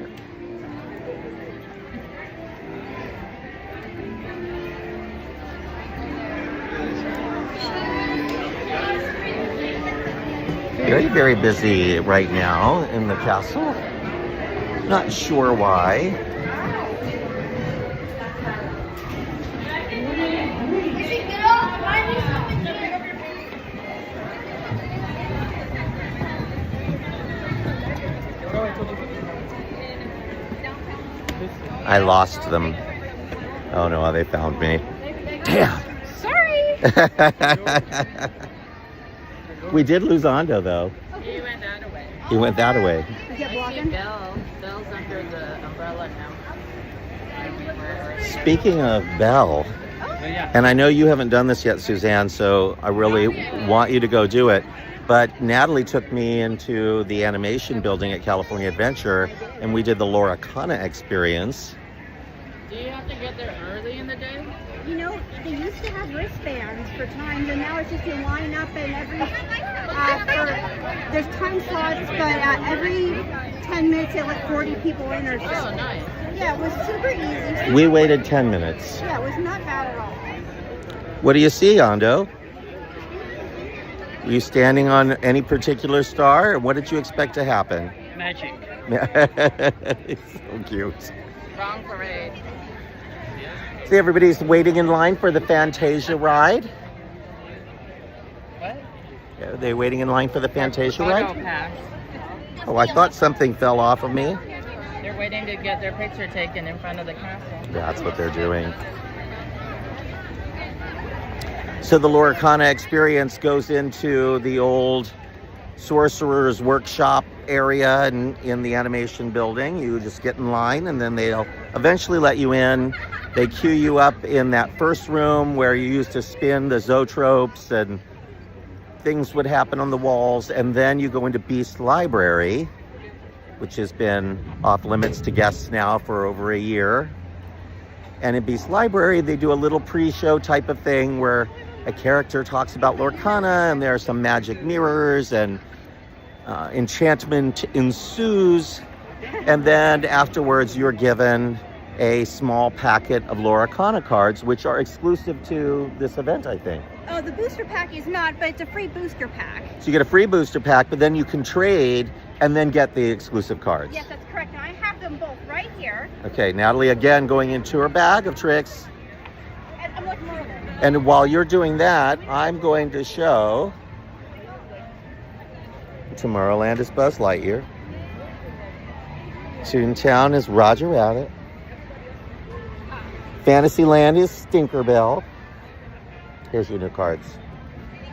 S2: Very, very busy right now in the castle. Not sure why. I lost them. Oh no, they found me. Damn.
S5: Sorry.
S2: We did lose Ando though.
S3: He went that way.
S2: He went that way.
S5: Is it
S3: I see
S5: vlogging?
S3: Belle. Belle's under the umbrella now.
S2: Speaking of Belle, and I know you haven't done this yet, Suzanne, so I really want you to go do it. But Natalie took me into the animation building at California Adventure, and we did the Loracana experience.
S3: Do you have to get there early in the day?
S5: You know, they used to have wristbands for times, and now it's just you line up and there's time slots, but every 10 minutes they let 40 people in or
S3: Oh,
S5: so.
S3: nice.
S5: Yeah, it was super easy.
S2: We waited 10 minutes.
S5: Yeah, it was not bad at all.
S2: What do you see, Ando? Were you standing on any particular star, or what did you expect to happen?
S6: Magic.
S2: It's so cute.
S3: Wrong parade.
S2: See, everybody's waiting in line for the Fantasia ride.
S3: What?
S2: Are they waiting in line for the Fantasia
S3: Photo
S2: ride?
S3: pass.
S2: Oh, I thought something fell off of me.
S3: They're waiting to get their picture taken in front of the castle.
S2: That's what they're doing. So the Loracana experience goes into the old sorcerer's workshop area in the animation building. You just get in line, and then they'll eventually let you in. They queue you up in that first room where you used to spin the zoetropes and things would happen on the walls. And then you go into Beast Library, which has been off limits to guests now for over a year. And in Beast Library, they do a little pre-show type of thing where a character talks about Loracana, and there are some magic mirrors, and enchantment ensues. And then afterwards, you're given a small packet of Loracana cards, which are exclusive to this event, I think.
S5: Oh, the booster pack is not, but it's a free booster pack.
S2: So you get a free booster pack, but then you can trade and then get the exclusive cards.
S5: Yes, that's correct. And I have them both right here.
S2: Okay, Natalie again going into her bag of tricks.
S5: And I'm looking over.
S2: And while you're doing that, I'm going to show Tomorrowland is Buzz Lightyear. Toontown is Roger Rabbit. Fantasyland is Tinkerbell. Here's your new cards.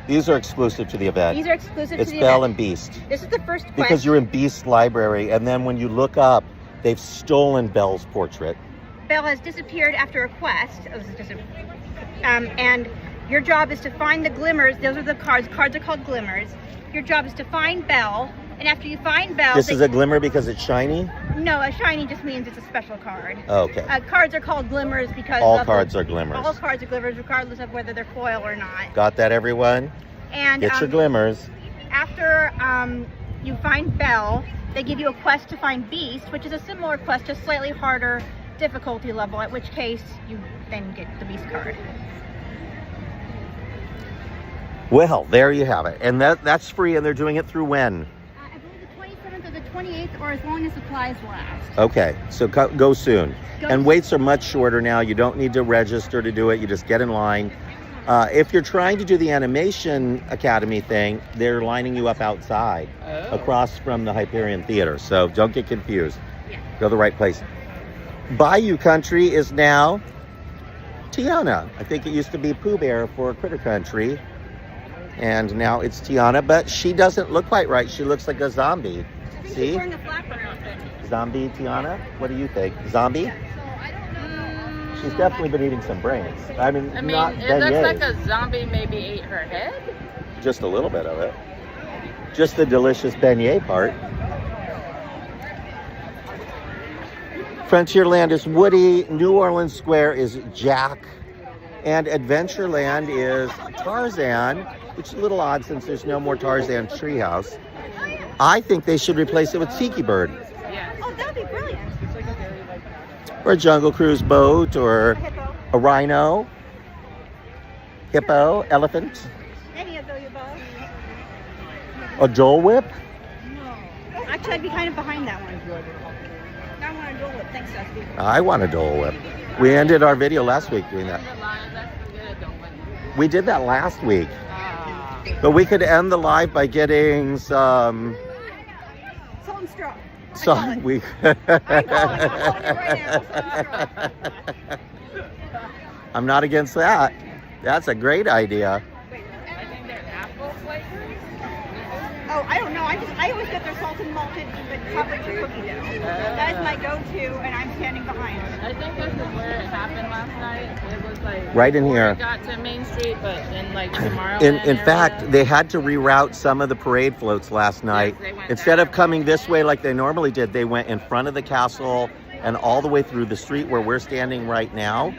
S2: These are exclusive to the event.
S5: These are exclusive
S2: It's
S5: to the
S2: Belle
S5: event.
S2: and Beast.
S5: This is the first quest.
S2: Because you're in Beast Library, and then when you look up, they've stolen Belle's portrait.
S5: Belle has disappeared after a quest. It was just and your job is to find the glimmers. Those are the cards. Cards are called glimmers. Your job is to find Belle, and after you find Belle,
S2: This is a glimmer because it's shiny?
S5: no, a shiny just means it's a special card.
S2: Oh, okay.
S5: Cards are called glimmers because
S2: All
S5: of
S2: cards are glimmers.
S5: All cards are glimmers, regardless of whether they're foil or not.
S2: Got that, everyone?
S5: And
S2: Get your glimmers.
S5: after you find Belle, they give you a quest to find Beast, which is a similar quest, just slightly harder difficulty level, at which case you then get the Beast card.
S2: Well, there you have it. And that's free, and they're doing it through when?
S5: I believe the 27th or the 28th, or as long as supplies last.
S2: Okay, so go soon.
S5: Go
S2: And
S5: soon.
S2: waits are much shorter now. You don't need to register to do it. You just get in line. If you're trying to do the Animation Academy thing, they're lining you up outside, across from the Hyperion Theater. So don't get confused. Go to the right place. Bayou Country is now Tiana. I think it used to be Pooh Bear for Critter Country. And now it's Tiana, but she doesn't look quite right. She looks like a zombie. See?
S5: She's wearing a flapper outfit.
S2: Zombie Tiana? What do you think? Zombie? She's definitely been eating some brains. I mean, not
S3: it
S2: beignets.
S3: looks like a zombie maybe ate her head.
S2: Just a little bit of it. Just the delicious beignet part. Frontierland is Woody. New Orleans Square is Jack. And Adventureland is Tarzan, which is a little odd since there's no more Tarzan treehouse. I think they should replace it with Tiki Bird.
S5: Oh, that would be brilliant.
S2: Or a Jungle Cruise boat, or a rhino, hippo, elephant,
S5: Any of those above.
S2: a Dole Whip.
S5: Actually, I'd be kind of behind that one. I want a Dole Whip. Thanks, Dusty.
S2: I want a Dole Whip. We ended our video last week doing that. We did that last week. But we could end the live by getting some...
S5: Salt and straw.
S2: Some we. I'm not against that. That's a great idea.
S5: Oh, I don't know. I always get their salted malted but chocolate chip cookie dough. That is my go-to, and I'm standing behind.
S3: I think this is where it happened last night. It was like
S2: right in here.
S3: We got to Main Street, but in like Tomorrowland.
S2: In fact, they had to reroute some of the parade floats last night.
S3: Yes,
S2: instead of coming this way like they normally did, they went in front of the castle and all the way through the street where we're standing right now.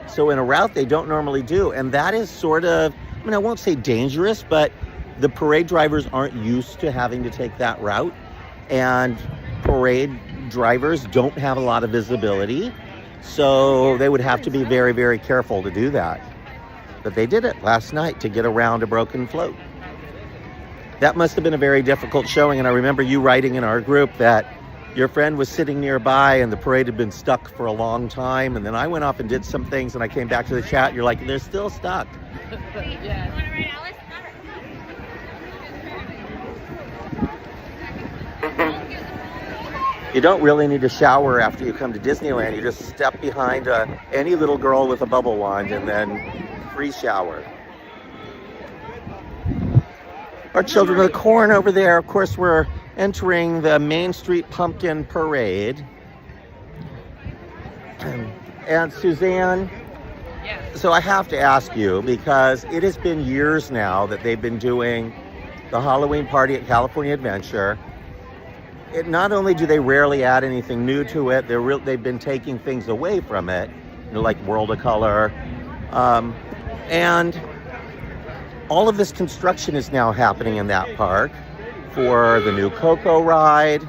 S2: So in a route they don't normally do, and that is sort of, I mean, I won't say dangerous, but the parade drivers aren't used to having to take that route, and parade drivers don't have a lot of visibility, so they would have to be very, very careful to do that. But they did it last night to get around a broken float. That must have been a very difficult showing, and I remember you writing in our group that your friend was sitting nearby and the parade had been stuck for a long time, and then I went off and did some things and I came back to the chat and you're like, they're still stuck.
S3: Yeah.
S2: You don't really need to shower after you come to Disneyland. You just step behind any little girl with a bubble wand and then free shower. Our Children of the Corn over there. Of course, we're entering the Main Street Pumpkin Parade. And Suzanne, so I have to ask you, because it has been years now that they've been doing the Halloween party at California Adventure. Not only do they rarely add anything new to it, they've been taking things away from it, you know, like World of Color. And all of this construction is now happening in that park for the new Coco ride,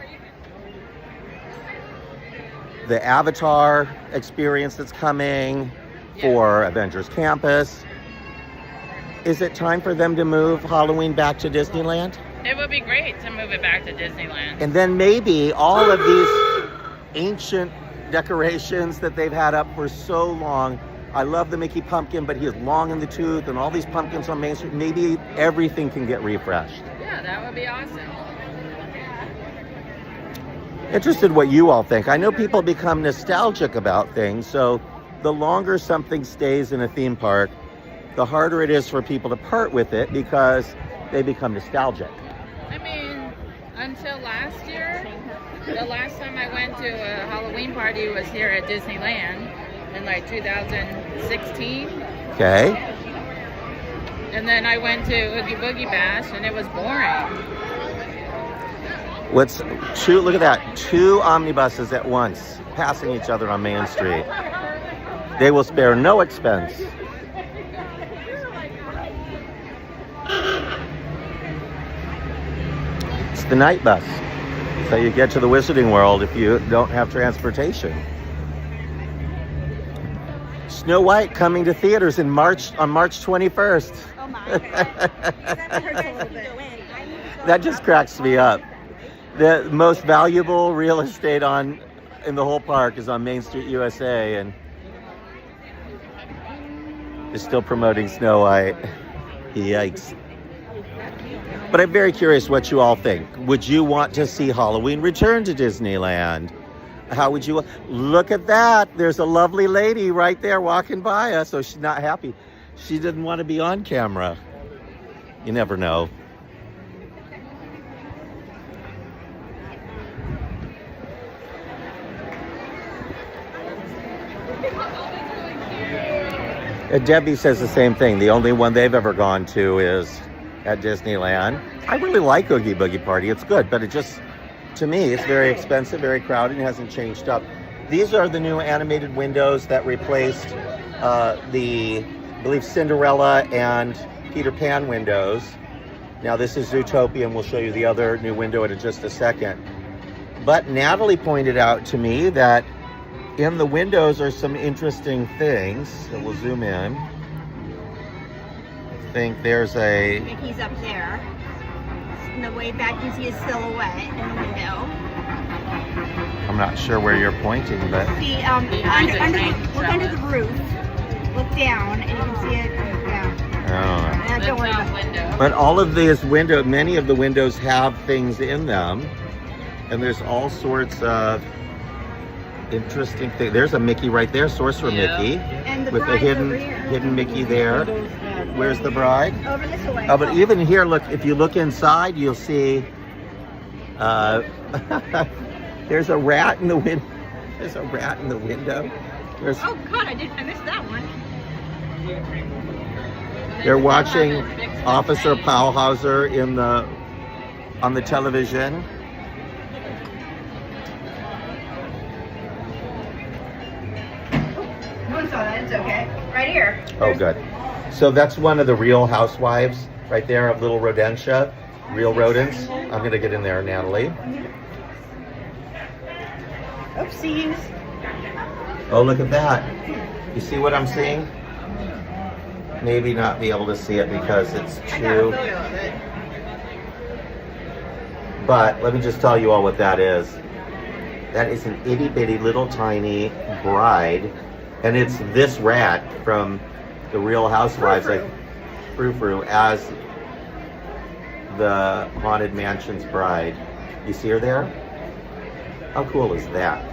S2: the Avatar experience that's coming, for Avengers Campus. Is it time for them to move Halloween back to Disneyland?
S3: It would be great to move it back to Disneyland.
S2: And then maybe all of these ancient decorations that they've had up for so long. I love the Mickey pumpkin, but he is long in the tooth, and all these pumpkins on Main Street. Maybe everything can get refreshed.
S3: Yeah, that would be awesome.
S2: Interested what you all think. I know people become nostalgic about things, so the longer something stays in a theme park, the harder it is for people to part with it because they become nostalgic.
S3: I mean, until last year, the last time I went to a Halloween party was here at Disneyland in like 2016.
S2: Okay.
S3: And then I went to Oogie Boogie Bash and it was boring.
S2: Look at that, 2 omnibuses at once passing each other on Main Street. They will spare no expense. It's the night bus. So you get to the Wizarding World if you don't have transportation. Snow White coming to theaters on March 21st.
S5: Oh my. That hurts a little bit.
S2: That just cracks me up. The most valuable real estate in the whole park is on Main Street USA, and They're still promoting Snow White. Yikes. But I'm very curious what you all think. Would you want to see Halloween return to Disneyland? How would you look at that? There's a lovely lady right there walking by us, so she's not happy. She didn't want to be on camera. You never know. Debbie says the same thing. The only one they've ever gone to is at Disneyland. I really like Oogie Boogie Party. It's good, but it just, to me, it's very expensive, very crowded, and hasn't changed up. These are the new animated windows that replaced the, I believe, Cinderella and Peter Pan windows. Now this is Zootopia, and we'll show you the other new window in just a second. But Natalie pointed out to me that in the windows are some interesting things. So we'll zoom in. I think there's a...
S5: Mickey's up there. In the way back, you see a silhouette in the window.
S2: I'm not sure where you're pointing, but...
S5: See, look under the roof. Look down, and you can see it coming down.
S2: Oh.
S5: Don't worry about it.
S2: But all of these windows, many of the windows have things in them. And there's all sorts of interesting things. There's a Mickey right there, Sorcerer Mickey.
S5: And the
S2: with a
S5: bride's over
S2: hidden
S5: here.
S2: Mickey there. Where's the bride?
S5: Over this way.
S2: Oh, but even here, look, if you look inside, you'll see there's a rat in the window. There's a rat in the window. There's,
S5: Oh God, I missed that one.
S2: they're watching Officer Powhauser on the television.
S5: No one saw that, it's okay. Right here.
S2: Oh, good. So that's one of the Real Housewives right there of Little Rodentia, real rodents. I'm gonna get in there, Natalie.
S5: Oopsies.
S2: Oh, look at that. You see what I'm seeing? Maybe not be able to see it because it's
S5: I got a
S2: too...
S5: photo of it.
S2: But let me just tell you all what that is. That is an itty bitty little tiny bride. And it's this rat from the Real Housewives, like Frou-Frou, as the Haunted Mansion's bride. You see her there? How cool is that?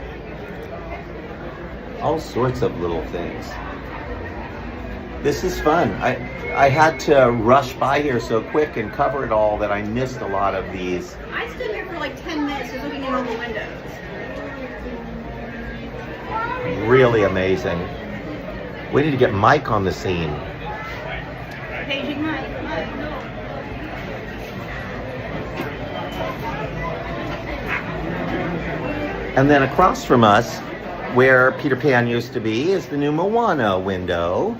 S2: All sorts of little things. This is fun. I had to rush by here so quick and cover it all that I missed a lot of these.
S5: I stood here for like 10 minutes just looking at all the windows.
S2: Really amazing. We need to get Mike on the scene.
S5: Paging Mike.
S2: And then across from us, where Peter Pan used to be, is the new Moana window.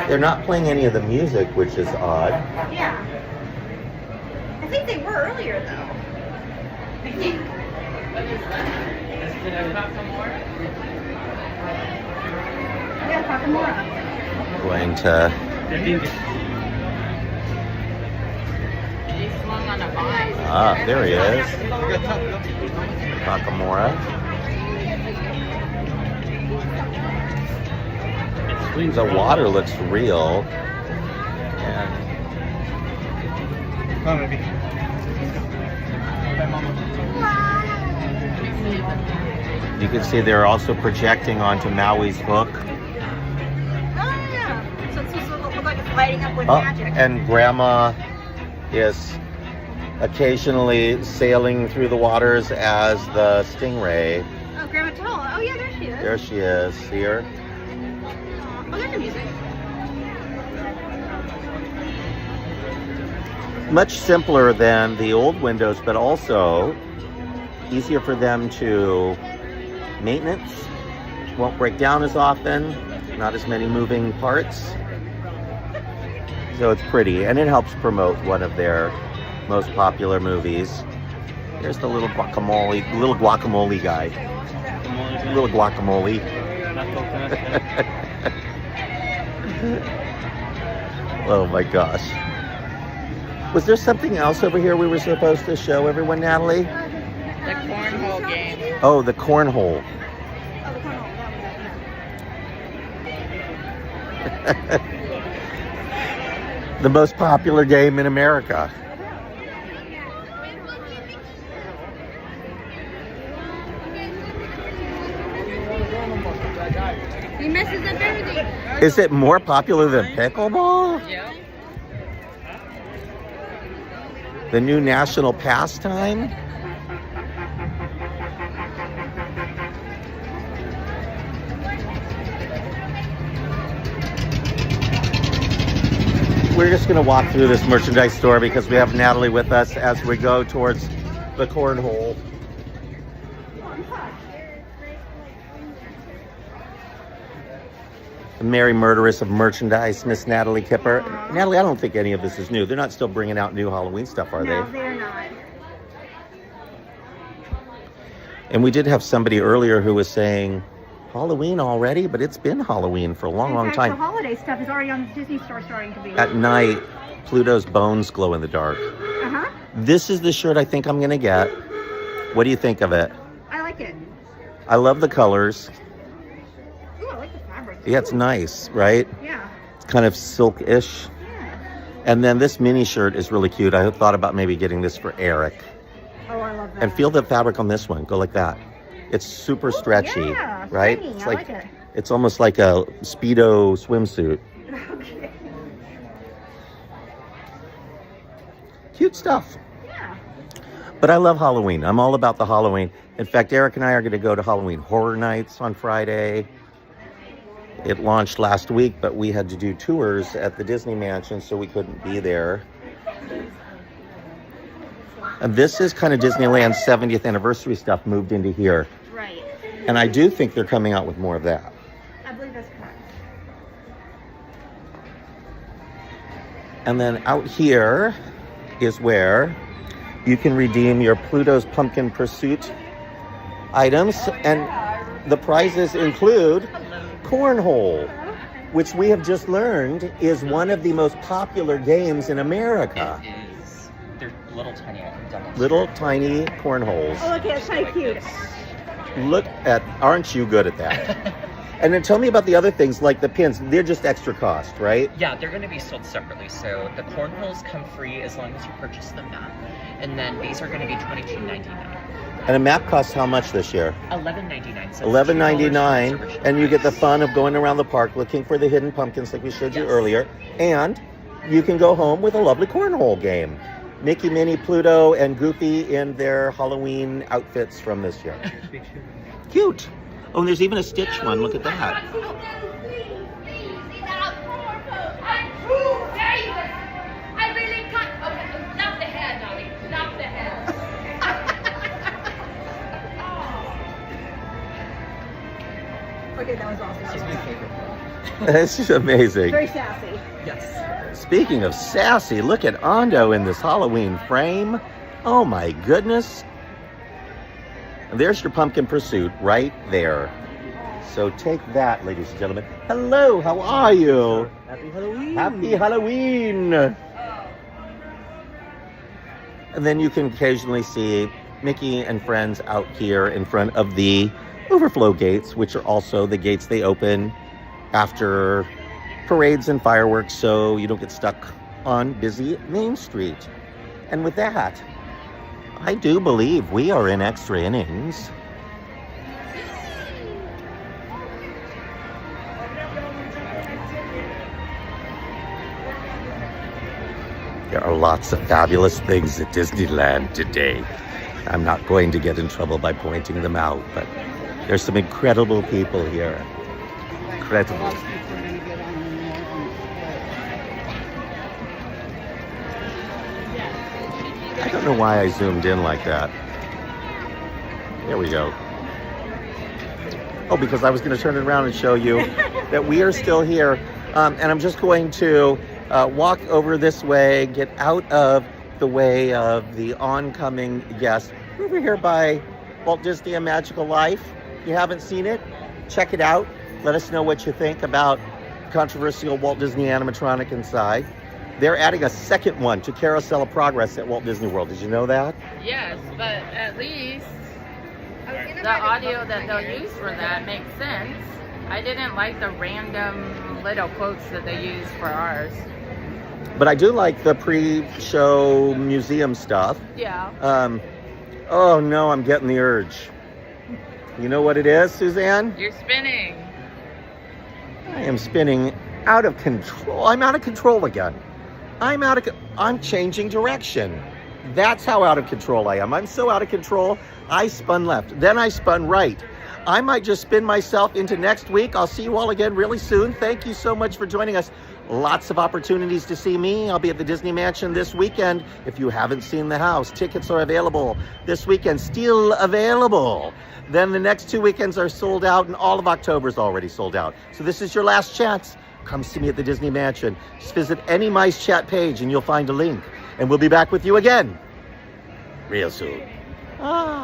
S2: They're not playing any of the music, which is odd.
S5: Yeah. I think they were earlier though. I think. Yeah, Takamura.
S2: Going to...
S3: He swung on a vine.
S2: Ah, there he is. Nakamura. The water looks real. And you can see they're also projecting onto Maui's hook.
S5: Oh yeah. So it's supposed to look like it's lighting up with
S2: Oh,
S5: magic.
S2: and Grandma is occasionally sailing through the waters as the stingray.
S5: Oh, Grandma Tola. Oh yeah, there she is.
S2: There she is. See her?
S5: Oh, there's the music.
S2: Much simpler than the old windows, but also easier for them to maintenance. Won't break down as often. Not as many moving parts. So it's pretty, and it helps promote one of their most popular movies. Here's the little guacamole guy. Little guacamole. Oh my gosh. Was there something else over here we were supposed to show everyone, Natalie?
S3: The cornhole game.
S2: Oh, the cornhole.
S5: Oh, the cornhole. That was it.
S2: The most popular game in America.
S5: He messes up everything.
S2: Is it more popular than pickleball?
S3: Yeah.
S2: The new national pastime? We're just going to walk through this merchandise store because we have Natalie with us as we go towards the cornhole. The Merry Murderess of Merchandise, Miss Natalie Kipper. Natalie, I don't think any of this is new. They're not still bringing out new Halloween stuff, are
S5: No,
S2: they?
S5: they're not.
S2: And we did have somebody earlier who was saying, Halloween already? But it's been Halloween for a long, long
S5: The
S2: time.
S5: holiday stuff is already on the Disney store starting to be.
S2: At night, Pluto's bones glow in the dark.
S5: Uh-huh.
S2: This is the shirt I think I'm going to get. What do you think of it?
S5: I like it.
S2: I love the colors.
S5: Ooh, I like the fabric.
S2: Yeah, it's nice, right?
S5: Yeah.
S2: It's kind of silk-ish.
S5: Yeah.
S2: And then this mini shirt is really cute. I thought about maybe getting this for Eric.
S5: Oh, I love that.
S2: And feel the fabric on this one. Go like that. It's super stretchy,
S5: yeah,
S2: right?
S5: stringy.
S2: It's
S5: I like it.
S2: It's almost like a Speedo swimsuit.
S5: Okay.
S2: Cute stuff.
S5: Yeah.
S2: But I love Halloween. I'm all about the Halloween. In fact, Eric and I are going to go to Halloween Horror Nights on Friday. It launched last week, but we had to do tours at the Disney Mansion, so we couldn't be there. And this is kind of Disneyland's 70th anniversary stuff moved into here.
S5: Right.
S2: And I do think they're coming out with more of that.
S5: I believe that's correct.
S2: And then out here is where you can redeem your Pluto's Pumpkin Pursuit items. And the prizes include cornhole, which we have just learned is one of the most popular games in America.
S8: It is. They're little tiny. I can demonstrate.
S2: Little tiny cornholes.
S5: Oh, look, it's so cute.
S2: Look at, aren't you good at that? And then tell me about the other things like the pins. They're just extra cost, right?
S8: Yeah, they're going to be sold separately. So the cornholes come free as long as you purchase the map, and then these are going to be $22.99.
S2: And a map costs how much this year?
S8: $11.99. So
S2: $11.99, and you get the fun of going around the park looking for the hidden pumpkins like we showed you earlier. And you can go home with a lovely cornhole game. Mickey, Minnie, Pluto, and Goofy in their Halloween outfits from this year. Cute. Oh, and there's even a Stitch one. Look at that.
S9: I really can't. Okay, not the head, Nolly. Not the head.
S5: Okay, that was awesome.
S8: She's my favorite.
S2: This is amazing.
S5: Very sassy.
S8: Yes.
S2: Speaking of sassy, look at Ondo in this Halloween frame. Oh my goodness. And there's your Pumpkin Pursuit right there. So take that, ladies and gentlemen. Hello, how are you?
S6: Happy Halloween.
S2: Happy Halloween. And then you can occasionally see Mickey and friends out here in front of the overflow gates, which are also the gates they open after parades and fireworks, so you don't get stuck on busy Main Street. And with that, I do believe we are in extra innings. There are lots of fabulous things at Disneyland today. I'm not going to get in trouble by pointing them out, but there's some incredible people here. Incredible. I don't know why I zoomed in like that. There we go. Oh, because I was going to turn it around and show you that we are still here. And I'm just going to walk over this way, get out of the way of the oncoming guests. We're over here by Walt Disney A Magical Life. If you haven't seen it, check it out. Let us know what you think about controversial Walt Disney animatronic inside. They're adding a second one to Carousel of Progress at Walt Disney World. Did you know that?
S3: Yes, but at least the audio that they'll use for that makes sense. I didn't like the random little quotes that they use for ours.
S2: But I do like the pre-show museum stuff.
S3: Yeah.
S2: Oh no, I'm getting the urge. You know what it is, Suzanne?
S3: You're spinning.
S2: I am spinning out of control. I'm out of control again. I'm changing direction. That's how out of control I am. I'm so out of control. I spun left, then I spun right. I might just spin myself into next week. I'll see you all again really soon. Thank you so much for joining us. Lots of opportunities to see me. I'll be at the Disney Mansion this weekend. If you haven't seen the house, tickets are available this weekend, still available. Then the next 2 weekends are sold out, and all of October is already sold out. So this is your last chance. Come see me at the Disney Mansion. Just visit any MiceChat page and you'll find a link. And we'll be back with you again real soon. Ah.